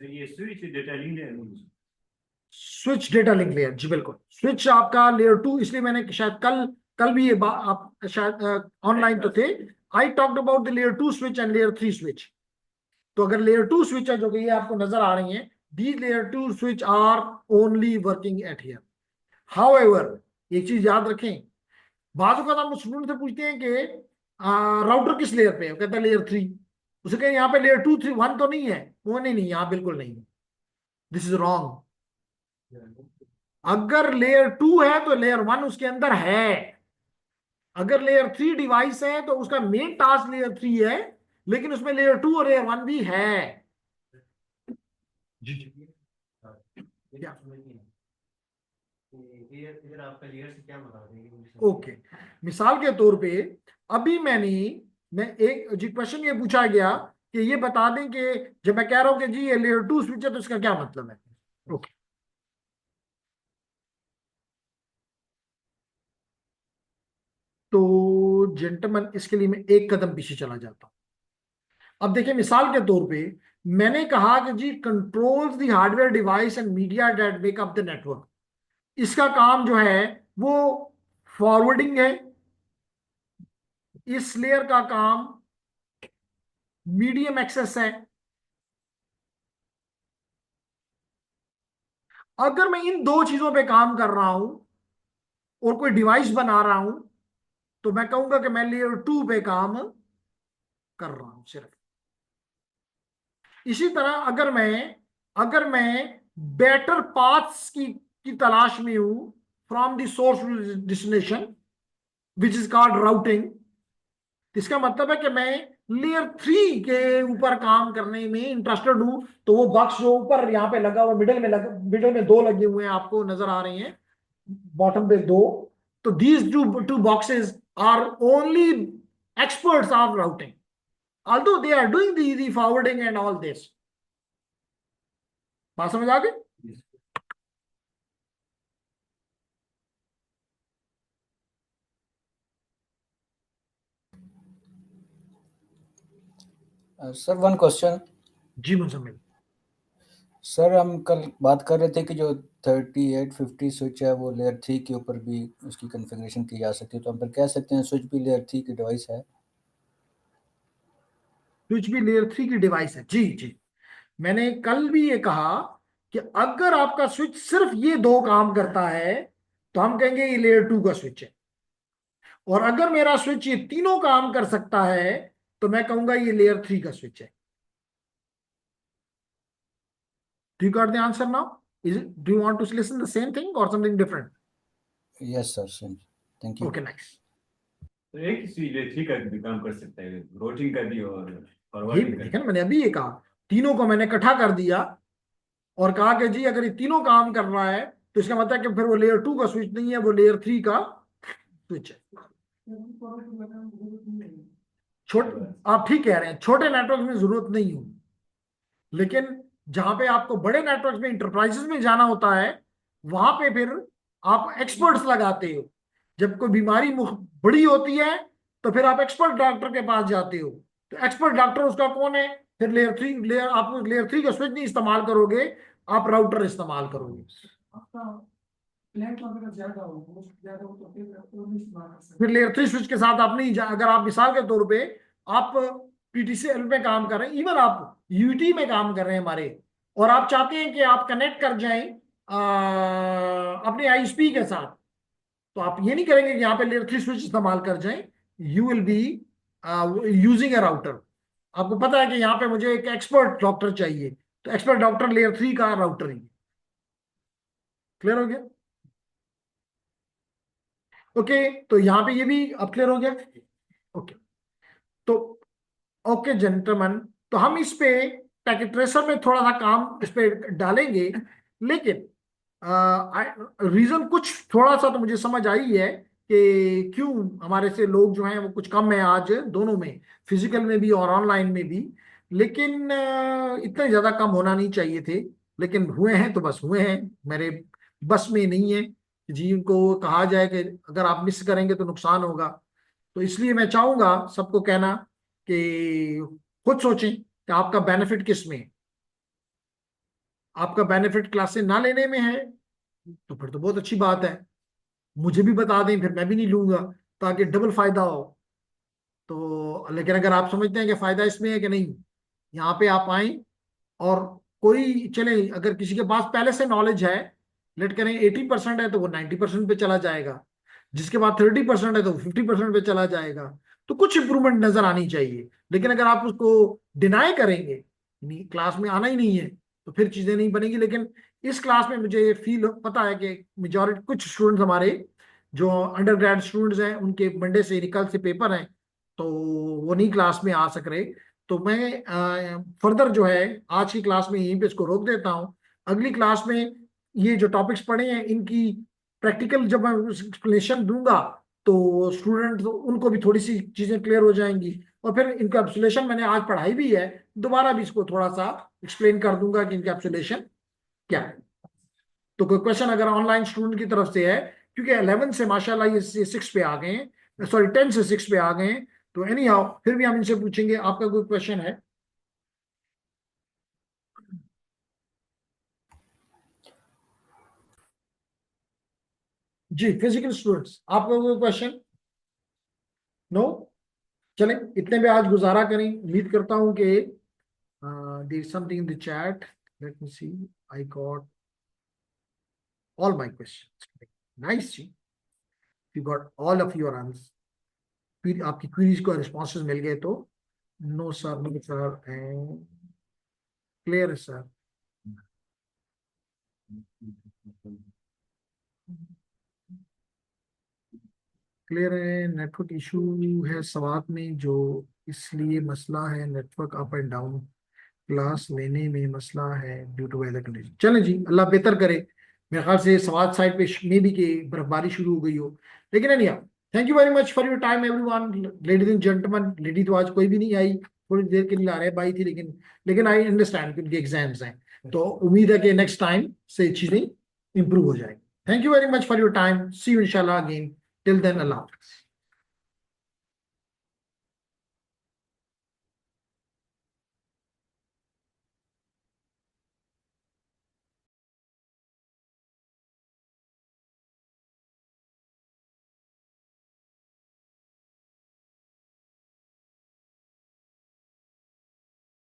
तो ये switch data link layer, switch data link layer, जी बिल्कुल। Switch आपका layer 2, इसलिए मैंने शायद कल भी ये आप शायद ऑनलाइन तो थे। I talked about the layer 2 switch and layer 3 switch. तो अगर लेयर 2 स्विच है जो कि ये आपको नजर आ रही हैं, these layer 2 switch are only working at here. However, एक चीज याद रखें, बाजू का हम स्टूडेंट से पूछते हैं कि राउटर किस लेयर पे है, कहता है लेयर 3। उसे कहें यहाँ पे लेयर 2 3 1 तो नहीं है, वो नहीं, यहाँ बिल्कुल नहीं है। This is wrong. अगर लेयर 2 है तो लेयर 1 उसके अंदर है। अगर लेयर 3 डिवाइस है तो उसका मेन टास्क लेयर 3 है, लेकिन उसमें लेयर 2 और लेयर 1 भी है। क्या? इधर आपका लेयर से क्या मतलब है? ओके, मिसाल के तौर पे अभी मैं एक जी क्वेश्चन ये पूछा गया कि ये बता दें कि जब मैं कह रहा हूं कि जी ये लेयर 2 स्विच है तो इसका क्या मतलब है। ओके, तो जेंटलमैन इसके लिए मैं एक कदम पीछे चला जाता हूं। अब देखिए, मिसाल के तौर पे मैंने कहा कि जी controls the hardware device and media that make up the network. इसका काम जो है वो फॉरवर्डिंग है, इस लेयर का काम मीडियम एक्सेस है। अगर मैं इन दो चीजों पे काम कर रहा हूं और कोई डिवाइस बना रहा हूं तो मैं कहूंगा कि मैं लेयर 2 पे काम कर रहा हूं सिर्फ। इसी तरह अगर मैं बेटर पाथ्स की तलाश में हूं from the source to destination which is called routing, इसका मतलब है कि मैं लेयर 3 के ऊपर काम करने में इंटरेस्टेड हूं। तो वो बॉक्स जो ऊपर यहाँ पे लगा हुआ, मिडिल में दो लगे हुए हैं, आपको नजर आ रहे हैं, बॉटम पे दो। तो these two boxes are only experts of routing, although they are doing the forwarding and all this। बात समझ आ गई? Sir one question. जी मुजम्मिल। सर हम कल बात कर रहे थे कि जो 3850 स्विच है वो लेयर 3 के ऊपर भी उसकी कॉन्फ़िगरेशन की जा सकती है, तो हम फिर कह सकते हैं स्विच भी लेयर 3 की डिवाइस है। स्विच भी लेयर 3 की डिवाइस है, जी जी। मैंने कल भी ये कहा कि अगर आपका स्विच सिर्फ ये दो काम करता है तो हम कहेंगे ये लेयर 2 का स्विच है, और अगर मेरा स्विच ये तीनों काम कर सकता है तो मैं कहूंगा ये लेयर 3 का स्विच है। Do you got the answer now? Do you want to listen the same thing or something different? Yes sir, thank you. Okay, nice. तो एक ही इलेक्ट्रिक का भी काम कर सकता है, रूटिंग का भी और ये फॉरवर्डिंग का देखा ना, भी। मैंने अभी ये कहा, तीनों को मैंने इकट्ठा कर दिया और कहा कि जी अगर ये तीनों काम कर रहा है तो इसका मतलब है कि फिर वो लेयर 2 का स्विच नहीं है, वो लेयर 3 का स्विच है। छोटे, आप ठीक कह रहे हैं, छोटे नेटवर्क में जरूरत नहीं होगी, लेकिन जहां पे आपको बड़े नेटवर्क में इंटरप्राइजेस में जाना होता है वहां पे फिर आप एक्सपर्ट्स लगाते हो। जब कोई बीमारी बड़ी होती है तो फिर आप एक्सपर्ट डॉक्टर के पास जाते हो। तो एक्सपर्ट डॉक्टर उसका कौन है? फिर आप लेयर 3 का स्विच नहीं इस्तेमाल करोगे, आप राउटर इस्तेमाल करोगे। आपका प्लान वगैरह ज्यादा हो, ज्यादा हो तो फिर नहीं इस्तेमाल कर फिर सकते। लेयर 3 स्विच के साथ आप नहीं अगर आप मिसाल के तौर पे आप पीटीसीएल में काम कर रहे हैं, इवन आप यूटी में काम कर रहे हैं हमारे, और आप चाहते हैं कि आप कनेक्ट कर जाएं अपने आईएसपी के साथ, तो आप ये नहीं करेंगे कि यहाँ पे लेयर 3 स्विच इस्तेमाल कर जाएं। You will be using A router. आपको पता है कि यहाँ पे मुझे एक एक्सपर्ट डॉक्टर चाहिए, तो एक्सपर्ट डॉक्टर लेयर 3 का राउटर ही। क्लियर हो गया? ओके, तो यहाँ पे ये भी अब क्लियर हो गया। ओके, तो ओके जेंटलमैन, तो हम इस पे पैकेट ट्रेसर में थोड़ा सा काम इस पे डालेंगे, लेकिन रीजन कुछ थोड़ा सा तो मुझे समझ आई है कि क्यों हमारे से लोग जो हैं वो कुछ कम है आज, दोनों में, फिजिकल में भी और ऑनलाइन में भी। लेकिन इतने ज्यादा कम होना नहीं चाहिए थे, लेकिन हुए हैं तो बस हुए हैं, मेरे बस में नहीं है कि जी उनको कहा जाए कि अगर आप मिस करेंगे तो नुकसान होगा। तो इसलिए मैं चाहूंगा सबको कहना कि खुद सोचें कि आपका बेनिफिट किस में है। आपका बेनिफिट क्लास से ना लेने में है तो फिर तो बहुत अच्छी बात है, मुझे भी बता दें, फिर मैं भी नहीं लूंगा, ताकि डबल फायदा हो। तो लेकिन अगर आप समझते हैं कि फायदा इसमें है कि नहीं, यहाँ पे आप आए और कोई चले, अगर किसी के पास पहले से नॉलेज है, लेट करें 80% है तो वो 90% पे चला जाएगा, जिसके बाद 30% है तो वो 50% पे चला जाएगा। तो कुछ इंप्रूवमेंट नजर आनी चाहिए। लेकिन अगर आप उसको डिनाई करेंगे, नहीं क्लास में आना ही नहीं है, तो फिर चीजें नहीं बनेगी। लेकिन इस क्लास में मुझे ये फील पता है कि मेजोरिटी कुछ स्टूडेंट्स हमारे जो अंडर ग्रेड स्टूडेंट्स हैं उनके मंडे से कल से पेपर हैं, तो वो नहीं क्लास में आ सक रहे। तो मैं फर्दर जो है आज की क्लास में यहीं पे इसको रोक देता हूँ। अगली क्लास में ये जो टॉपिक्स पढ़े हैं इनकी प्रैक्टिकल जब मैं एक्सप्लेनेशन दूंगा तो स्टूडेंट उनको भी थोड़ी सी चीजें क्लियर हो जाएंगी, और फिर इनकैप्सुलेशन मैंने आज पढ़ाई भी है, दोबारा भी इसको थोड़ा सा एक्सप्लेन कर दूंगा कि इनकैप्सुलेशन क्या है। तो कोई क्वेश्चन अगर ऑनलाइन स्टूडेंट की तरफ से है, क्योंकि 11 से माशाल्लाह ये 6 पे आ गए हैं, सॉरी 10 से 6 पे आ गए हैं, तो एनी हाउ फिर भी हम इनसे पूछेंगे आपका कोई क्वेश्चन है? जी फिजिकल स्टूडेंट्स, आपका कोई क्वेश्चन? नो? चलें, इतने में आज गुजारा करें। उम्मीद करता हूं कि there is something in the chat, let me see, I got all my questions, nice जी, you got all of your answer, फिर आपकी क्वेरीज को रिस्पॉन्सेज मिल गए तो। No sir, no sir, clear है सर। क्लियर है, नेटवर्क इशू है सवात में जो, इसलिए मसला है network up and down, class लेने में मसला है ड्यू टू वेदर कंडीशन। चलें जी, अल्लाह बेहतर करे। मेरे ख्याल से सवात साइड पे मे भी कि बर्फबारी शुरू हो गई हो, लेकिन नहीं, thank you very much for your time everyone, ladies and gentleman. Lady तो आज कोई भी नहीं आई, थोड़ी देर के लिए ला रहे भाई थी, लेकिन आई अंडरस्टैंड कि उनके एग्जाम्स हैं, तो उम्मीद है कि नेक्स्ट टाइम से चीजें इंप्रूव हो जाएंगी। Thank you very much for your time, see you इंशाल्लाह अगेन, टिल देन अल्लाह हाफिज़।